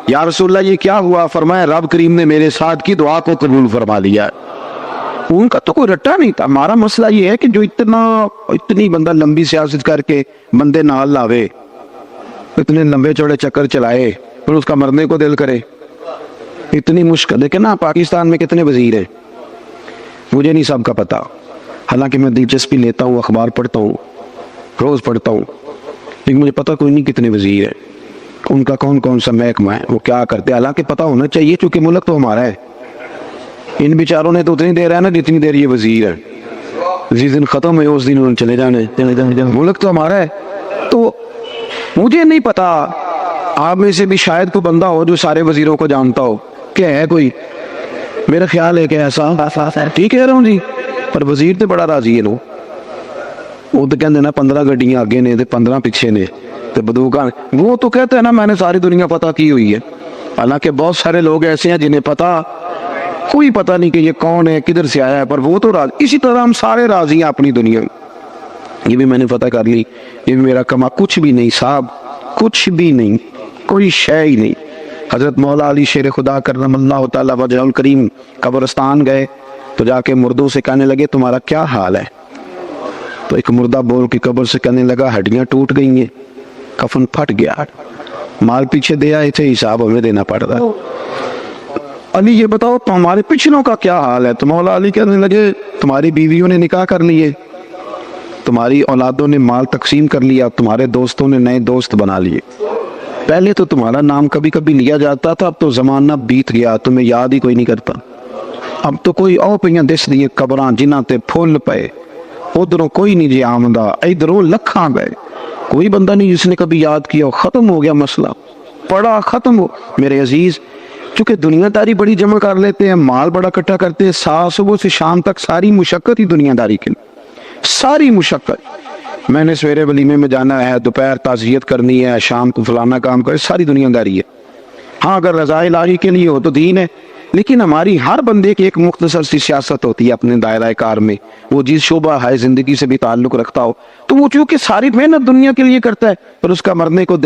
یا رسول اللہ یہ کیا ہوا؟ فرمایا رب کریم نے میرے ساتھ کی دعا کو قبول فرما لیا. ان کا تو کوئی رٹا نہیں تھا. ہمارا مسئلہ یہ ہے کہ جو اتنی بندہ لمبی سیاست کر کے بندے نال لاوے, اتنے لمبے چوڑے چکر چلائے, پھر اس کا مرنے کو دل کرے, اتنی مشکل. دیکھیں نا پاکستان میں کتنے وزیر ہیں, مجھے نہیں سب کا پتا, حالانکہ میں دلچسپی لیتا ہوں, اخبار پڑھتا ہوں, روز پڑھتا ہوں, لیکن مجھے پتا کوئی نہیں کتنے وزیر ہیں, ان کا کون کون سا محکمہ ہے, وہ کیا کرتے ہیں. حالانکہ پتا ہونا چاہیے چونکہ ملک تو ہمارا ہے. ان بیچاروں نے تو اتنی دیر ہے نا جتنی دیر یہ وزیر ہے, جس دن ختم ہے اس دن انہوں نے چلے جانے. ملک تو ہمارا ہے. تو مجھے نہیں پتا آپ میں سے بھی شاید کوئی بندہ ہو جو سارے وزیروں کو جانتا ہو کہ ہے کوئی، میرا خیال ہے کہ ایسا ٹھیک کہہ رہا ہوں جی، پر وزیر تو بڑا راضی ہے لو، وہ تو کہتے ہیں نا 15 گڈیاں آگے نے 15 پیچھے نے تو بندوقاں، وہ تو کہتے ہیں نا میں نے ساری دنیا پتہ کی ہوئی ہے، حالانکہ بہت سارے لوگ ایسے ہیں جنہیں پتہ کوئی پتہ نہیں کہ یہ کون ہے کدھر سے آیا ہے، پر وہ تو راضی۔ اسی طرح ہم سارے راضی ہیں اپنی دنیا میں، یہ بھی میں نے فتح کر لی، یہ بھی میرا کما، کچھ بھی نہیں صاحب، کچھ بھی نہیں، کوئی شے ہی نہیں۔ حضرت مولا علی شیر خدا کرم اللہ تعالی وجہ الکریم قبرستان گئے تو جا کے مردوں سے کہنے لگے تمہارا کیا حال ہے؟ تو ایک مردہ بول کے قبر سے کہنے لگا ہڈیاں ٹوٹ گئی ہیں، کفن پھٹ گیا، مال پیچھے دے آئے تھے، حساب ہمیں دینا پڑ رہا ہے۔ علی یہ بتاؤ تمہارے پچھلوں کا کیا حال ہے؟ تو مولا علی کہنے لگے تمہاری بیویوں نے نکاح کر لیے، تمہاری اولادوں نے مال تقسیم کر لیا، تمہارے دوستوں نے نئے دوست بنا لیے، پہلے تو تمہارا نام کبھی کبھی لیا جاتا تھا، اب تو زمانہ بیت گیا، تمہیں یاد ہی کوئی نہیں کرتا، اب تو کوئی او پہ دس دیے قبراں جنہاں تے پھول پے، ادھروں کوئی نہیں جی آمدہ، ادھروں لکھاں گئے، کوئی بندہ نہیں جس نے کبھی یاد کیا، ختم ہو گیا مسئلہ، پڑا ختم ہو۔ میرے عزیز چونکہ دنیا داری بڑی جمع کر لیتے ہیں، مال بڑا اکٹھا کرتے ہیں، صبح سے شام تک ساری مشقت ہی دنیا داری کی، ساری مشقت، میں نے سویرے ولیمے میں جانا ہے، دوپہر تعزیت کرنی ہے، شام کو فلانا کام کرے، ساری دنیا داری ہے۔ ہاں اگر رضا الہی کے لیے ہو تو دین ہے، لیکن ہماری ہر بندے کی ایک مختصر سی سیاست ہوتی ہے اپنے دائرہ کار میں، وہ جس شعبہ ہے زندگی سے بھی تعلق رکھتا ہو، تو وہ چونکہ ساری محنت دنیا کے لیے کرتا ہے، پر اس کا مرنے کو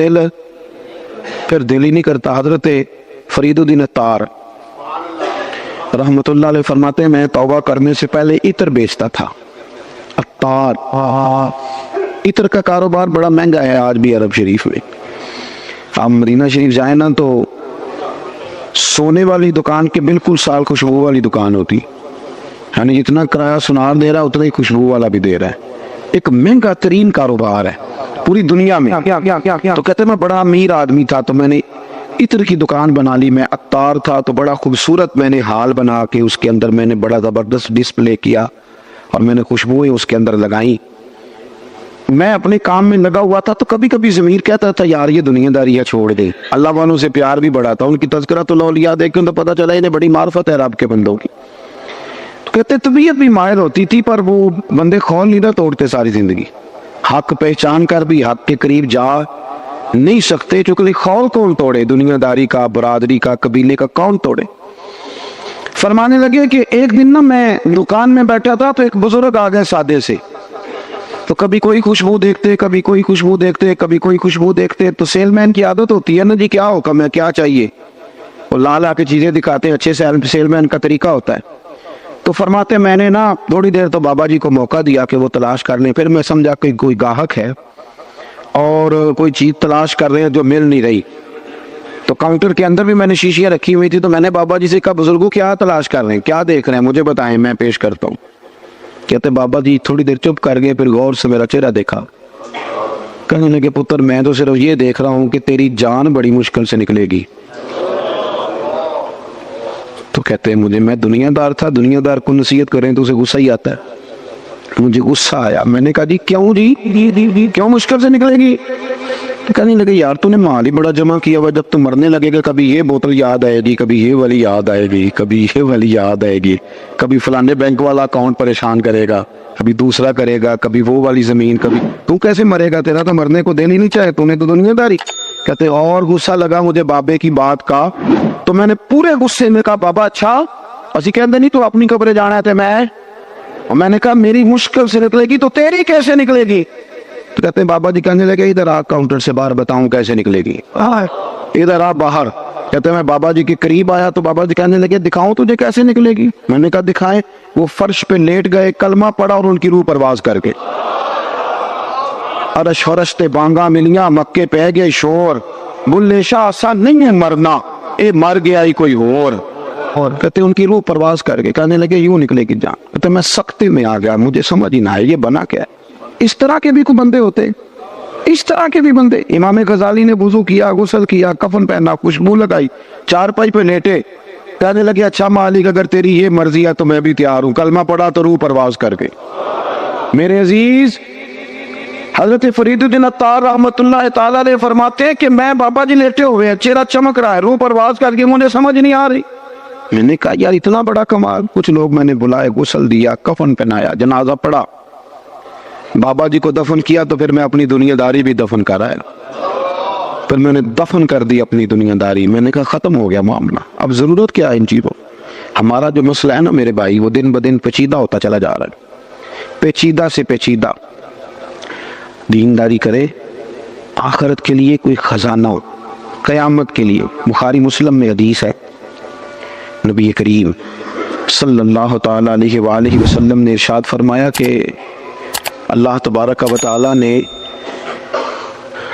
پھر دل ہی نہیں کرتا۔ حضرت فرید الدین عطار رحمت اللہ علیہ فرماتے ہیں میں توبہ کرنے سے پہلے عطر بیچتا تھا۔ عطار، عطر کا کاروبار بڑا مہنگا ہے آج بھی عرب شریف میں، آپ مدینہ شریف جائیں نا تو سونے والی دکان کے بالکل سال خوشبو والی دکان ہوتی، یعنی جتنا کرایہ سنار دے رہا ہے اتنا ہی خوشبو والا بھی دے رہا ہے، ایک مہنگا ترین کاروبار ہے پوری دنیا میں۔ تو کہتے ہیں میں بڑا امیر آدمی تھا تو میں نے عطر کی دکان بنا لی، میں عطار تھا تو بڑا خوبصورت میں نے ہال بنا کے اس کے اندر میں نے بڑا زبردست ڈسپلے کیا اور میں نے خوشبوئیں اس کے اندر لگائیں، میں اپنے کام میں لگا ہوا تھا تو کبھی کبھی ضمیر کہتا تھا یار یہ دنیا داری ہے چھوڑ دے، اللہ والوں سے پیار بھی بڑا تھا، ان کی تذکرۃ الاولیاء دیکھ کے تو پتہ چلا انہیں بڑی معرفت ہے رب کے بندوں کی، تو کہتے طبیعت بھی مائل ہوتی تھی پر وہ بندے خول نہیں نہ توڑتے ساری زندگی، حق پہچان کر بھی حق کے قریب جا نہیں سکتے، چونکہ خول کون توڑے، دنیا داری کا، برادری کا، قبیلے کا کون توڑے۔ فرمانے لگے کہ ایک دن نا میں دکان میں بیٹھا تھا تو ایک بزرگ آ گئے سادے سے، تو کبھی کوئی خوشبو دیکھتے، کبھی کوئی خوشبو دیکھتے، کبھی کوئی خوشبو دیکھتے، تو سیل مین کی عادت ہوتی ہے نا جی کیا حکم ہے کیا چاہیے، وہ لا کے چیزیں دکھاتے ہیں، اچھے سیل مین کا طریقہ ہوتا ہے۔ تو فرماتے میں نے نا تھوڑی دیر تو بابا جی کو موقع دیا کہ وہ تلاش کر لیں، پھر میں سمجھا کہ کوئی گاہک ہے اور کوئی چیز تلاش کر رہے ہیں جو مل نہیں رہی، تو کاؤنٹر کے اندر بھی میں نے شیشیاں رکھی ہوئی تھی، تو میں نے بابا جی سے کہا بزرگوں کیا تلاش کر رہے ہیں، کیا دیکھ رہے ہیں، مجھے بتائیں میں پیش کرتا ہوں۔ کہتے بابا جی تھوڑی دیر چپ کر گئے، پھر غور سے میرا چہرہ دیکھا، کہنے لگے پتر میں تو صرف یہ دیکھ رہا ہوں کہ تیری جان بڑی مشکل سے نکلے گی۔ تو کہتے ہیں مجھے، میں دنیا دار تھا، دنیا دار کو نصیحت کریں تو اسے غصہ ہی آتا ہے، مجھے غصہ آیا، میں نے کہا جی کیوں جی کیوں مشکل سے نکلے گی؟ کہنے لگے یار تو نے مال ہی بڑا جمع کیا ہوا، جب تم مرنے لگے گا کبھی یہ بوتل یاد آئے گی، کبھی یہ والی یاد آئے گی، کبھی یہ والی یاد آئے گی، کبھی فلانے بینک والا اکاؤنٹ پریشان کرے گا، کبھی دوسرا کرے گا، کبھی وہ والی زمین، کبھی تو کیسے مرے گا، تیرا تو مرنے کو دل ہی نہیں چاہے، تو نے تو دنیا داری۔ کہتے اور غصہ لگا مجھے بابے کی بات کا، تو میں نے پورے غصے میں کہا بابا اچھا اسی کہتے نہیں تو اپنی قبریں جانا ہے میں نے کہا میری مشکل سے نکلے گی تو تیری کیسے نکلے گی؟ تو کہتے ہیں بابا جی کہنے لگے ادھر آ کاؤنٹر سے باہر بتاؤں کیسے نکلے گی، ادھر آ باہر۔ کہتے ہیں میں بابا جی کے قریب آیا تو بابا جی کہنے لگے دکھاؤں تجھے کیسے نکلے گی؟ میں نے کہا دکھائیں۔ وہ فرش پہ لیٹ گئے، کلمہ پڑا اور ان کی روح پرواز کر کے عرش ہرشتے بانگا ملیاں، مکے پہ گئے شور، بلے شاہ آسان نہیں ہے مرنا، اے مر گیا ہی کوئی اور کہتے ان کی روح پرواز کر کے کہنے لگے یوں نکلے گی جان۔ کہتے میں سختی میں آ گیا، مجھے سمجھ ہی نہ آئے یہ بنا کیا ہے۔ اس طرح کے بھی کوئی بندے ہوتے، اس طرح کے بھی بندے۔ امام غزالی نے وضو کیا، غسل کیا، کفن پہنا، خوشبو لگائی، چارپائی پہ لیٹے، کہنے لگے اچھا مالک اگر تیری یہ مرضی ہے تو میں بھی تیار ہوں، کلمہ پڑا تو روح پرواز کر کے۔ میرے عزیز حضرت فریدالدین عطار رحمۃ اللہ تعالیٰ علیہ فرماتے ہیں کہ میں بابا جی لیٹے ہوئے ہیں، چہرہ چمک رہا ہے، روح پرواز کر کے مجھے سمجھ نہیں آ رہی۔ میں نے کہا یار اتنا بڑا کمال، کچھ لوگ میں نے بلائے، غسل دیا، کفن پہنایا، جنازہ پڑھا، بابا جی کو دفن کیا، تو پھر میں اپنی دنیا داری بھی دفن کرایا، پھر میں نے دفن کر دی اپنی دنیا داری۔ میں نے کہا ختم ہو گیا معاملہ، اب ضرورت کیا ہے ان چیزوں؟ ہمارا جو مسئلہ ہے نا میرے بھائی، وہ دن بدن پیچیدہ ہوتا چلا جا رہا ہے، پیچیدہ سے پیچیدہ۔ دینداری کرے، آخرت کے لیے کوئی خزانہ ہو، قیامت کے لیے۔ بخاری مسلم میں حدیث ہے، نبی کریم صلی اللہ تعالی علیہ وآلہ وسلم نے ارشاد فرمایا کہ اللہ تبارک و تعالی نے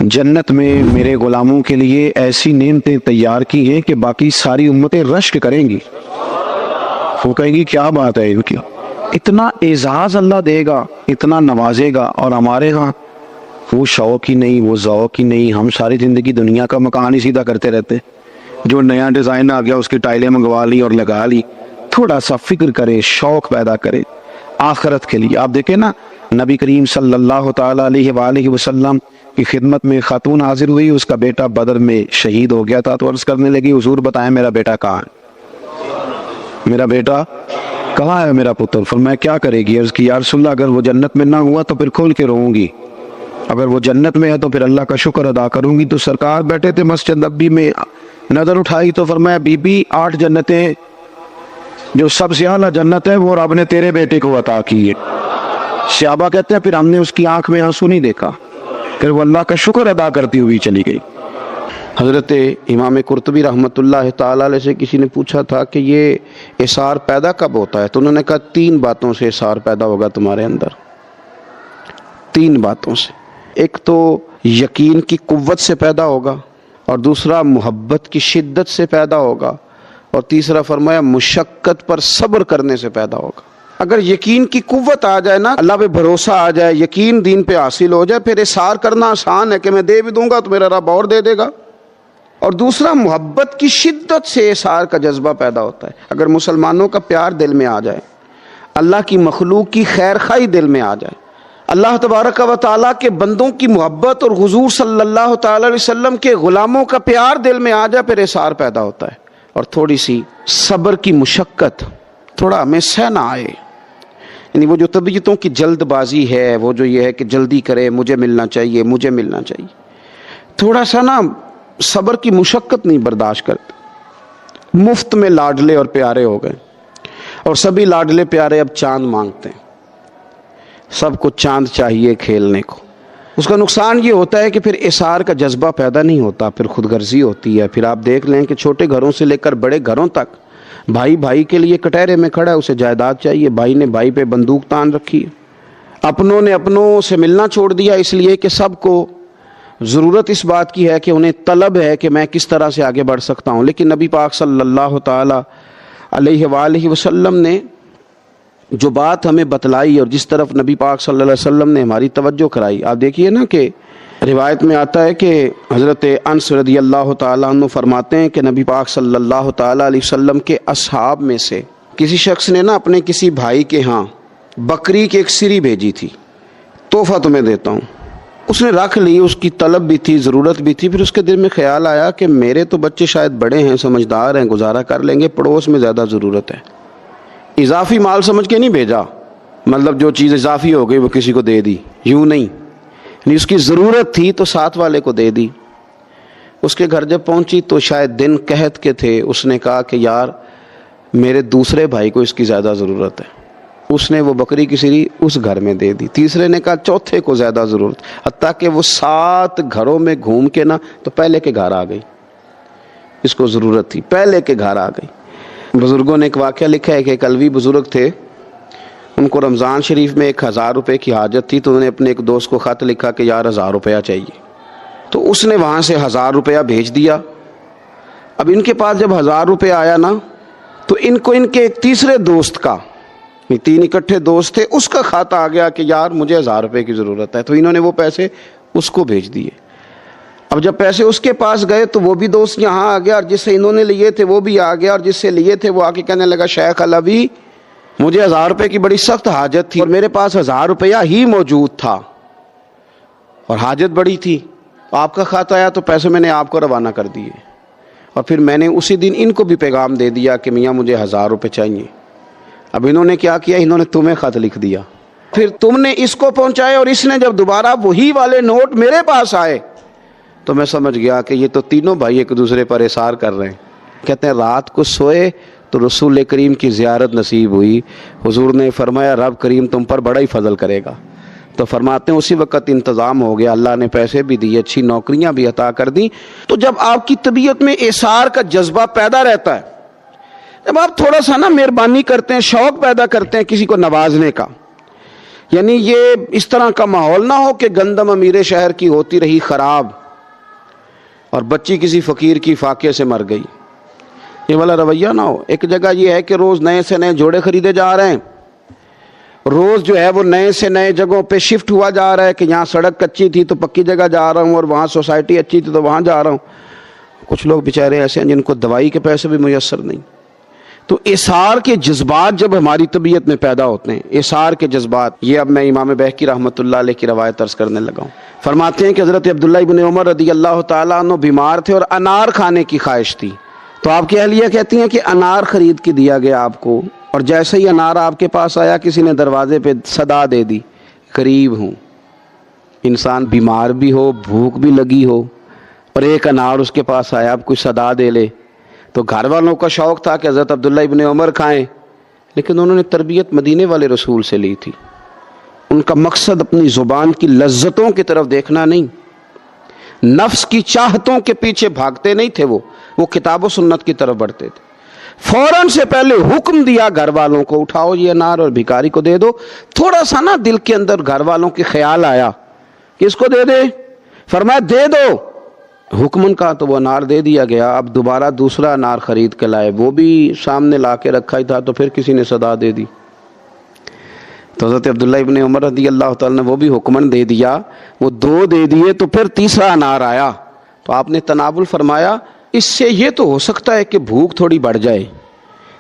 جنت میں میرے غلاموں کے لیے ایسی نعمتیں تیار کی ہیں کہ باقی ساری امتیں رشک کریں گی۔ وہ کہیں گی کیا بات ہے ان کی، اتنا اعزاز اللہ دے گا، اتنا نوازے گا، اور ہمارے ہاں وہ شوق ہی نہیں، وہ ذوق ہی نہیں۔ ہم ساری زندگی دنیا کا مکان ہی سیدھا کرتے رہتے، جو نیا ڈیزائن آ گیا اس کی ٹائلیں منگوا لی اور لگا لی۔ تھوڑا سا فکر کرے، شوق پیدا کرے آخرت کے لیے۔ آپ دیکھیں نا، نبی کریم صلی اللہ تعالی علیہ وآلہ وسلم کی خدمت میں خاتون حاضر ہوئی، اس کا بیٹا بدر میں شہید ہو گیا تھا، تو عرض کرنے لگی حضور بتائیں میرا بیٹا کہاں ہے، میرا بیٹا کہاں ہے میرا پتر؟ فرمایا کیا کرے گی؟ عرض کی یا رسول اللہ اگر وہ جنت میں نہ ہوا تو پھر کھول کے روؤں گی، اگر وہ جنت میں ہے تو پھر اللہ کا شکر ادا کروں گی۔ تو سرکار بیٹھے تھے مسجد نبوی میں، نظر اٹھائی تو فرمایا بی بی 8 جنتیں جو سب سے اعلیٰ جنت ہے وہ رب نے تیرے بیٹے کو عطا کی ہے۔ صحابہ کہتے ہیں پھر ہم نے اس کی آنکھ میں آنسو نہیں دیکھا، پھر وہ اللہ کا شکر ادا کرتی ہوئی چلی گئی۔ حضرت امام قرطبی رحمۃ اللہ تعالی علیہ سے کسی نے پوچھا تھا کہ یہ اثار پیدا کب ہوتا ہے؟ تو انہوں نے کہا 3 باتوں سے اثار پیدا ہوگا تمہارے اندر، 3 باتوں سے۔ ایک تو یقین کی قوت سے پیدا ہوگا، اور دوسرا محبت کی شدت سے پیدا ہوگا، اور تیسرا فرمایا مشقت پر صبر کرنے سے پیدا ہوگا۔ اگر یقین کی قوت آ جائے نا، اللہ پہ بھروسہ آ جائے، یقین دین پہ حاصل ہو جائے، پھر اثار کرنا آسان ہے کہ میں دے بھی دوں گا تو میرا رب اور دے دے گا۔ اور دوسرا محبت کی شدت سے اثار کا جذبہ پیدا ہوتا ہے۔ اگر مسلمانوں کا پیار دل میں آ جائے، اللہ کی مخلوق کی خیر خواہی دل میں آ جائے، اللہ تبارک و تعالیٰ کے بندوں کی محبت اور حضور صلی اللہ تعالی علیہ وسلم کے غلاموں کا پیار دل میں آ جائے، پھر اثار پیدا ہوتا ہے۔ اور تھوڑی سی صبر کی مشقت، تھوڑا ہمیں سہنا آئے، یعنی وہ جو طبیعتوں کی جلد بازی ہے، وہ جو یہ ہے کہ جلدی کرے، مجھے ملنا چاہیے، مجھے ملنا چاہیے، تھوڑا سا نا صبر کی مشقت نہیں برداشت کرتے۔ مفت میں لاڈلے اور پیارے ہو گئے، اور سبھی لاڈلے پیارے اب چاند مانگتے ہیں، سب کو چاند چاہیے کھیلنے کو۔ اس کا نقصان یہ ہوتا ہے کہ پھر اثار کا جذبہ پیدا نہیں ہوتا، پھر خود غرضی ہوتی ہے۔ پھر آپ دیکھ لیں کہ چھوٹے گھروں سے لے کر بڑے گھروں تک، بھائی بھائی کے لیے کٹہرے میں کھڑا ہے، اسے جائیداد چاہیے، بھائی نے بھائی پہ بندوق تان رکھی ہے، اپنوں نے اپنوں سے ملنا چھوڑ دیا، اس لیے کہ سب کو ضرورت اس بات کی ہے کہ انہیں طلب ہے کہ میں کس طرح سے آگے بڑھ سکتا ہوں۔ لیکن نبی پاک صلی اللہ تعالی علیہ وآلہ وسلم نے جو بات ہمیں بتلائی اور جس طرف نبی پاک صلی اللہ علیہ وسلم نے ہماری توجہ کرائی، آپ دیکھیے نا کہ روایت میں آتا ہے کہ حضرت انس رضی اللہ تعالیٰ عنہ فرماتے ہیں کہ نبی پاک صلی اللہ تعالیٰ علیہ وسلم کے اصحاب میں سے کسی شخص نے نا اپنے کسی بھائی کے ہاں بکری کی ایک سری بھیجی تھی، تحفہ تمہیں دیتا ہوں۔ اس نے رکھ لی، اس کی طلب بھی تھی، ضرورت بھی تھی۔ پھر اس کے دل میں خیال آیا کہ میرے تو بچے شاید بڑے ہیں، سمجھدار ہیں، گزارا کر لیں گے، پڑوس میں زیادہ ضرورت ہے۔ اضافی مال سمجھ کے نہیں بھیجا، مطلب جو چیز اضافی ہو گئی وہ کسی کو دے دی، یوں نہیں، یعنی اس کی ضرورت تھی تو ساتھ والے کو دے دی۔ اس کے گھر جب پہنچی تو شاید دن قحط کے تھے، اس نے کہا کہ یار میرے دوسرے بھائی کو اس کی زیادہ ضرورت ہے۔ اس نے وہ بکری کی سری اس گھر میں دے دی۔ تیسرے نے کہا چوتھے کو زیادہ ضرورت، حتیٰ کہ وہ 7 گھروں میں گھوم کے نا تو پہلے کے گھر آ گئی، اس کو ضرورت تھی، پہلے کے گھر آ گئی۔ بزرگوں نے ایک واقعہ لکھا ہے کہ ایک علوی بزرگ تھے، ان کو رمضان شریف میں 1000 روپے کی حاجت تھی، تو انہوں نے اپنے ایک دوست کو خط لکھا کہ یار 1000 روپیہ چاہیے، تو اس نے وہاں سے 1000 روپیہ بھیج دیا۔ اب ان کے پاس جب 1000 روپے آیا نا تو ان کو ان کے ایک تیسرے دوست کا، 3 اکٹھے دوست تھے، اس کا خط آ گیا کہ یار مجھے 1000 روپے کی ضرورت ہے، تو انہوں نے وہ پیسے اس کو بھیج دیے۔ اب جب پیسے اس کے پاس گئے تو وہ بھی دوست یہاں آ گیا، اور جس سے انہوں نے لیے تھے وہ بھی آ گیا، اور جس سے لیے تھے وہ آ کے کہنے لگا شیخ علوی مجھے 1000 روپے کی بڑی سخت حاجت تھی اور میرے پاس 1000 روپیہ ہی موجود تھا، اور حاجت بڑی تھی، آپ کا خط آیا تو پیسے میں نے آپ کو روانہ کر دیے، اور پھر میں نے اسی دن ان کو بھی پیغام دے دیا کہ میاں مجھے 1000 روپے چاہیے۔ اب انہوں نے کیا کیا، انہوں نے تمہیں خط لکھ دیا، پھر تم نے اس کو پہنچائے، اور اس نے جب دوبارہ وہی والے نوٹ میرے پاس آئے تو میں سمجھ گیا کہ یہ تو تینوں بھائی ایک دوسرے پر احسار کر رہے ہیں۔ کہتے ہیں رات کو سوئے تو رسول کریم کی زیارت نصیب ہوئی، حضور نے فرمایا رب کریم تم پر بڑا ہی فضل کرے گا، تو فرماتے ہیں اسی وقت انتظام ہو گیا، اللہ نے پیسے بھی دیے، اچھی نوکریاں بھی عطا کر دیں۔ تو جب آپ کی طبیعت میں احسار کا جذبہ پیدا رہتا ہے، جب آپ تھوڑا سا نا مہربانی کرتے ہیں، شوق پیدا کرتے ہیں کسی کو نوازنے کا، یعنی یہ اس طرح کا ماحول نہ ہو کہ گندم امیر شہر کی ہوتی رہی خراب اور بچی کسی فقیر کی فاقے سے مر گئی، یہ والا رویہ نہ ہو۔ ایک جگہ یہ ہے کہ روز نئے سے نئے جوڑے خریدے جا رہے ہیں، روز جو ہے وہ نئے سے نئے جگہوں پہ شفٹ ہوا جا رہا ہے کہ یہاں سڑک کچی تھی تو پکی جگہ جا رہا ہوں، اور وہاں سوسائٹی اچھی تھی تو وہاں جا رہا ہوں۔ کچھ لوگ بیچارے ایسے ہیں جن کو دوائی کے پیسے بھی میسر نہیں۔ تو احسار کے جذبات جب ہماری طبیعت میں پیدا ہوتے ہیں، احسار کے جذبات، یہ اب میں امام بہقی رحمۃ اللہ علیہ کی روایت عرض کرنے لگا ہوں۔ فرماتے ہیں کہ حضرت عبداللہ ابن عمر رضی اللہ تعالیٰ عنہ بیمار تھے اور انار کھانے کی خواہش تھی، تو آپ کی اہلیہ کہتی ہیں کہ انار خرید کے دیا گیا آپ کو، اور جیسے ہی انار آپ کے پاس آیا کسی نے دروازے پہ صدا دے دی، غریب ہوں۔ انسان بیمار بھی ہو، بھوک بھی لگی ہو، اور ایک انار اس کے پاس آیا، اب کوئی صدا دے لے، تو گھر والوں کا شوق تھا کہ حضرت عبداللہ ابن عمر کھائیں، لیکن انہوں نے تربیت مدینے والے رسول سے لی تھی۔ ان کا مقصد اپنی زبان کی لذتوں کی طرف دیکھنا نہیں، نفس کی چاہتوں کے پیچھے بھاگتے نہیں تھے، وہ کتاب و سنت کی طرف بڑھتے تھے۔ فوراً سے پہلے حکم دیا گھر والوں کو، اٹھاؤ یہ انار اور بھکاری کو دے دو۔ تھوڑا سا نا دل کے اندر گھر والوں کے خیال آیا کہ اس کو دے دے، فرمایا دے دو، حکمن کا تو وہ انار دے دیا گیا۔ اب دوبارہ دوسرا انار خرید کے لائے، وہ بھی سامنے لا کے رکھا ہی تھا، تو پھر کسی نے صدا دے دی، تو حضرت عبداللہ ابن عمر رضی اللہ تعالیٰ نے وہ بھی حکمن دے دیا، وہ 2 دے دیے، تو پھر تیسرا انار آیا، تو آپ نے تناول فرمایا اس سے یہ تو ہو سکتا ہے کہ بھوک تھوڑی بڑھ جائے،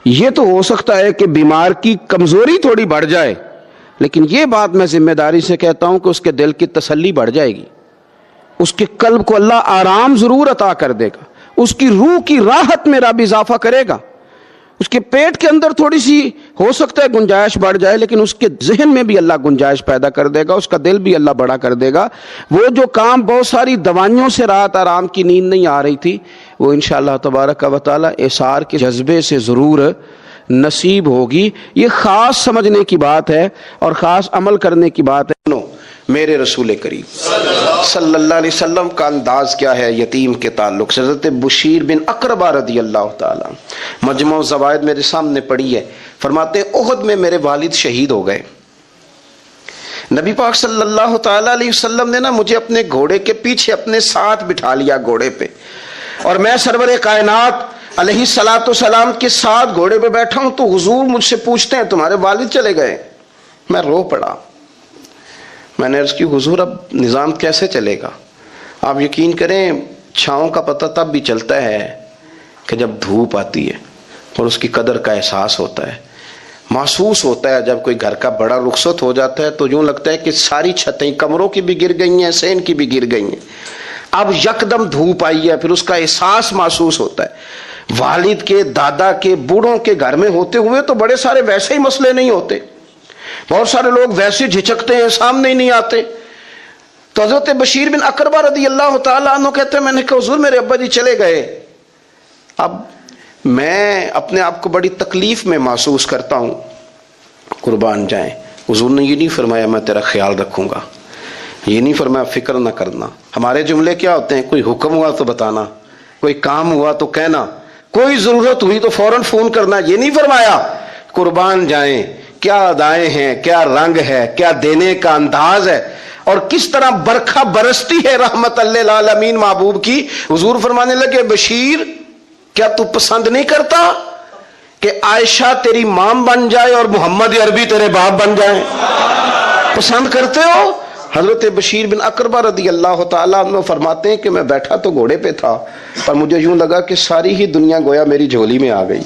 یہ تو ہو سکتا ہے کہ بیمار کی کمزوری تھوڑی بڑھ جائے، لیکن یہ بات میں ذمہ داری سے کہتا ہوں کہ اس کے دل کی تسلی بڑھ جائے گی، اس کے قلب کو اللہ آرام ضرور عطا کر دے گا، اس کی روح کی راحت میں رب اضافہ کرے گا، اس کے پیٹ کے اندر تھوڑی سی ہو سکتا ہے گنجائش بڑھ جائے، لیکن اس کے ذہن میں بھی اللہ گنجائش پیدا کر دے گا، اس کا دل بھی اللہ بڑا کر دے گا۔ وہ جو کام بہت ساری دوائیوں سے رات آرام کی نیند نہیں آ رہی تھی، وہ انشاءاللہ تبارک و تعالی احسار کے جذبے سے ضرور نصیب ہوگی۔ یہ خاص سمجھنے کی بات ہے اور خاص عمل کرنے کی بات ہے۔ میرے رسول کریم صلی اللہ علیہ وسلم کا انداز کیا ہے یتیم کے تعلق سے؟ حضرت بشیر بن اقربہ رضی اللہ تعالیٰ، مجموع زوائد میرے سامنے پڑھی ہے، فرماتے ہیں احد میں میرے والد شہید ہو گئے، نبی پاک صلی اللہ تعالیٰ علیہ وسلم نے مجھے اپنے گھوڑے کے پیچھے اپنے ساتھ بٹھا لیا گھوڑے پہ، اور میں سرور کائنات علیہ الصلوۃ والسلام کے ساتھ گھوڑے پہ بیٹھا ہوں، تو حضور مجھ سے پوچھتے ہیں تمہارے والد چلے گئے؟ میں رو پڑا، میں نے عرض کی حضور اب نظام کیسے چلے گا؟ آپ یقین کریں چھاؤں کا پتہ تب بھی چلتا ہے کہ جب دھوپ آتی ہے اور اس کی قدر کا احساس ہوتا ہے، محسوس ہوتا ہے۔ جب کوئی گھر کا بڑا رخصت ہو جاتا ہے تو یوں لگتا ہے کہ ساری چھتیں کمروں کی بھی گر گئی ہیں، سین کی بھی گر گئی ہیں، اب یکدم دھوپ آئی ہے، پھر اس کا احساس محسوس ہوتا ہے۔ والد کے، دادا کے، بوڑھوں کے گھر میں ہوتے ہوئے تو بڑے سارے ویسے ہی مسئلے نہیں ہوتے، بہت سارے لوگ ویسے جھجکتے ہیں، سامنے ہی نہیں آتے۔ تو حضرت بشیر بن اقربہ رضی اللہ تعالیٰ عنہ کہتے ہیں میں نے کہا حضور میرے ابا جی چلے گئے، اب میں اپنے آپ کو بڑی تکلیف میں محسوس کرتا ہوں، قربان جائیں۔ حضور نے یہ نہیں فرمایا میں تیرا خیال رکھوں گا، یہ نہیں فرمایا فکر نہ کرنا۔ ہمارے جملے کیا ہوتے ہیں؟ کوئی حکم ہوا تو بتانا، کوئی کام ہوا تو کہنا، کوئی ضرورت ہوئی تو فوراً فون کرنا، یہ نہیں فرمایا۔ قربان جائیں کیا ادائیں ہیں، کیا رنگ ہے، کیا دینے کا انداز ہے، اور کس طرح برکھا برستی ہے رحمت للعالمین محبوب کی۔ حضور فرمانے لگے بشیر کیا تو پسند نہیں کرتا کہ عائشہ تیری ماں بن جائے اور محمد عربی تیرے باپ بن جائے؟ پسند کرتے ہو؟ حضرت بشیر بن اقربہ رضی اللہ تعالیٰ عنہ فرماتے ہیں کہ میں بیٹھا تو گھوڑے پہ تھا، پر مجھے یوں لگا کہ ساری ہی دنیا گویا میری جھولی میں آ گئی،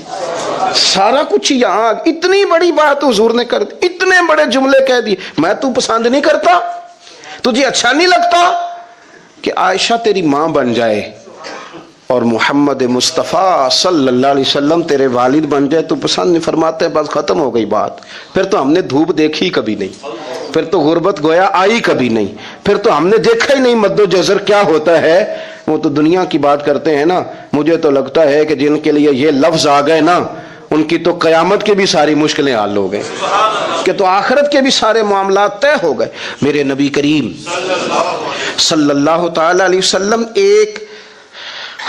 سارا کچھ یہاں، اتنی بڑی بات حضور نے کر دی، اتنے بڑے جملے کہہ دی، میں تو پسند نہیں کرتا؟ تجھے اچھا نہیں لگتا کہ عائشہ تیری ماں بن جائے اور محمد مصطفیٰ صلی اللہ علیہ وسلم تیرے والد بن جائے؟ تو پسند نہیں فرماتے، بس ختم ہو گئی بات. پھر تو ہم نے دھوپ دیکھی کبھی نہیں، پھر تو غربت گویا آئی کبھی نہیں، پھر تو ہم نے دیکھا ہی نہیں مد و جزر کیا ہوتا ہے. وہ تو دنیا کی بات کرتے ہیں نا. مجھے تو لگتا ہے کہ جن کے لیے یہ لفظ آ گئے نا، ان کی تو قیامت کی بھی ساری مشکلیں حل ہو گئے، کہ تو آخرت کے بھی سارے معاملات طے ہو گئے. میرے نبی کریم صلی اللہ تعالی علیہ وسلم ایک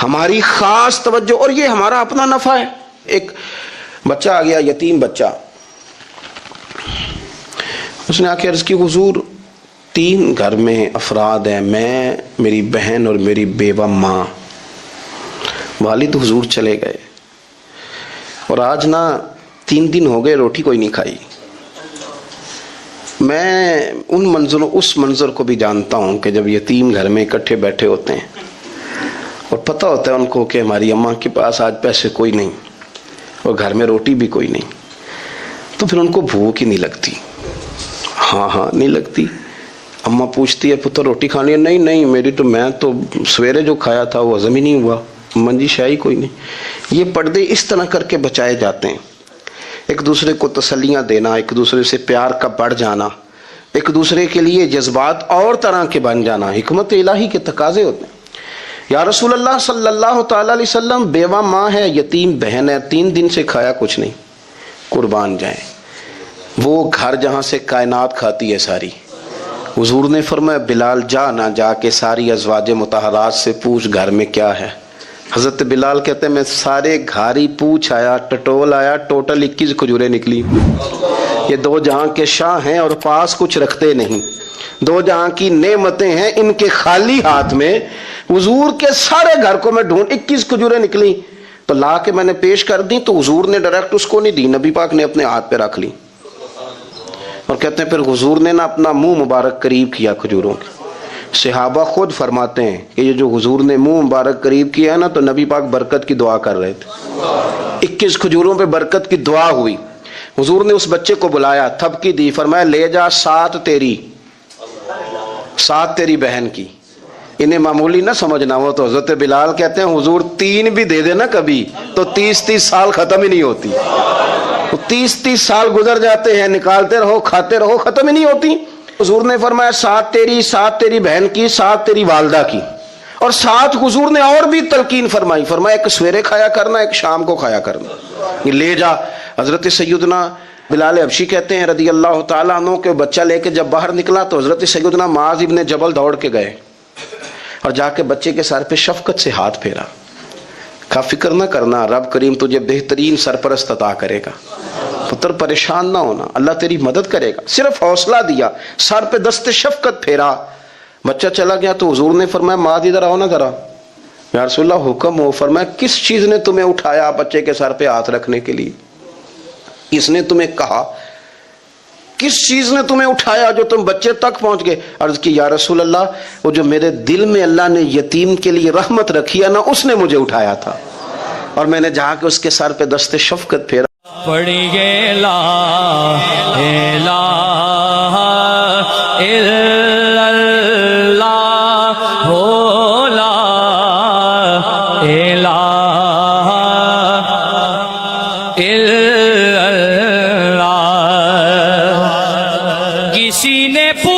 ہماری خاص توجہ، اور یہ ہمارا اپنا نفع ہے. ایک بچہ آ گیا، یتیم بچہ، اس نے آ کے عرض کی حضور 3 گھر میں افراد ہیں، میں، میری بہن اور میری بیوہ ماں. والد حضور چلے گئے اور آج نا 3 دن ہو گئے روٹی کوئی نہیں کھائی. میں اس منظر کو بھی جانتا ہوں کہ جب یتیم گھر میں اکٹھے بیٹھے ہوتے ہیں اور پتہ ہوتا ہے ان کو کہ ہماری اماں کے پاس آج پیسے کوئی نہیں اور گھر میں روٹی بھی کوئی نہیں، تو پھر ان کو بھوک ہی نہیں لگتی. ہاں نہیں لگتی. اماں پوچھتی ہے پتر روٹی کھانی ہے؟ نہیں میں تو سویرے جو کھایا تھا وہ ہضم ہی نہیں ہوا. اماں جی شاہی کوئی نہیں. یہ پردے اس طرح کر کے بچائے جاتے ہیں. ایک دوسرے کو تسلیاں دینا، ایک دوسرے سے پیار کا بڑھ جانا، ایک دوسرے کے لیے جذبات اور طرح کے بن جانا حکمت الہی کے تقاضے ہوتے ہیں. یا رسول اللہ صلی اللہ تعالی علیہ وسلم، بیوہ ماں ہے، یتیم بہن ہے، 3 دن سے کھایا کچھ نہیں. قربان جائیں، وہ گھر جہاں سے کائنات کھاتی ہے ساری. حضور نے فرمایا بلال جا کے ساری ازواج مطہرات سے پوچھ گھر میں کیا ہے. حضرت بلال کہتے ہیں میں سارے گھاری پوچھ آیا، ٹٹول آیا، ٹوٹل 21 کھجوریں نکلی. یہ 2 جہاں کے شاہ ہیں اور پاس کچھ رکھتے نہیں، 2 جہاں کی نعمتیں ہیں، ان کے خالی ہاتھ میں حضور کے سارے گھر کو میں ڈھونڈ 21 کھجوریں نکلی تو لا کے میں نے پیش کر دی. تو حضور نے ڈائریکٹ اس کو نہیں دی، نبی پاک نے اپنے ہاتھ پہ رکھ لی. اور کہتے ہیں پھر حضور نے نا اپنا منہ مبارک قریب کیا کھجوروں کے. صحابہ خود فرماتے ہیں کہ یہ جو حضور نے منہ مبارک قریب کیا ہے نا، تو نبی پاک برکت کی دعا کر رہے تھے. 21 کھجوروں پہ برکت کی دعا ہوئی. حضور نے اس بچے کو بلایا، تھپکی دی، فرمایا لے جا 7 تیری 7 تیری بہن کی. انہیں معمولی نہ سمجھنا. وہ تو حضرت بلال کہتے ہیں حضور 3 بھی دے دینا کبھی تو 30 سال ختم ہی نہیں ہوتی. 30 سال گزر جاتے ہیں، نکالتے رہو کھاتے رہو، ختم ہی نہیں ہوتی. حضور نے فرمایا 7 تیری، 7 تیری بہن کی، 7 تیری والدہ کی، اور 7 حضور نے اور بھی تلقین فرمائی. فرمایا ایک سویرے کھایا کرنا، ایک شام کو کھایا کرنا. یہ لے جا. حضرت سیدنا بلال حبشی کہتے ہیں رضی اللہ تعالیٰ عنہ کہ بچہ لے کے جب باہر نکلا تو حضرت سیدنا معاذ ابن جبل دوڑ کے گئے اور جا کے بچے کے سر پہ شفقت سے ہاتھ پھیرا. کا فکر نہ کرنا، رب کریم تجھے بہترین سرپرست عطا کرے گا. پتر پریشان نہ ہونا، اللہ تیری مدد کرے گا. صرف حوصلہ دیا، سر پہ دست شفقت پھیرا. بچہ چلا گیا تو حضور نے فرمایا معاذ ادھر آؤ نا ذرا. یا رسول اللہ حکم ہو. فرمایا کس چیز نے تمہیں اٹھایا بچے کے سر پہ ہاتھ رکھنے کے لیے؟ کس نے تمہیں کہا؟ کس چیز نے تمہیں اٹھایا جو تم بچے تک پہنچ گئے؟ عرض کی یا رسول اللہ وہ جو میرے دل میں اللہ نے یتیم کے لیے رحمت رکھی ہے نا، اس نے مجھے اٹھایا تھا، اور میں نے جا کے اس کے سر پہ دست شفقت پھیرا. پڑی گے لا الہ الا اللہ ہو، لا الہ الا اللہ. کسی نے پوچھا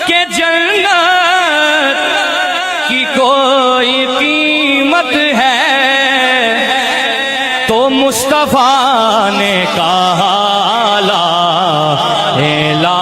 کہ جنت کی کوئی قیمت ہے، تو مصطفیٰ نے کہا لا الہ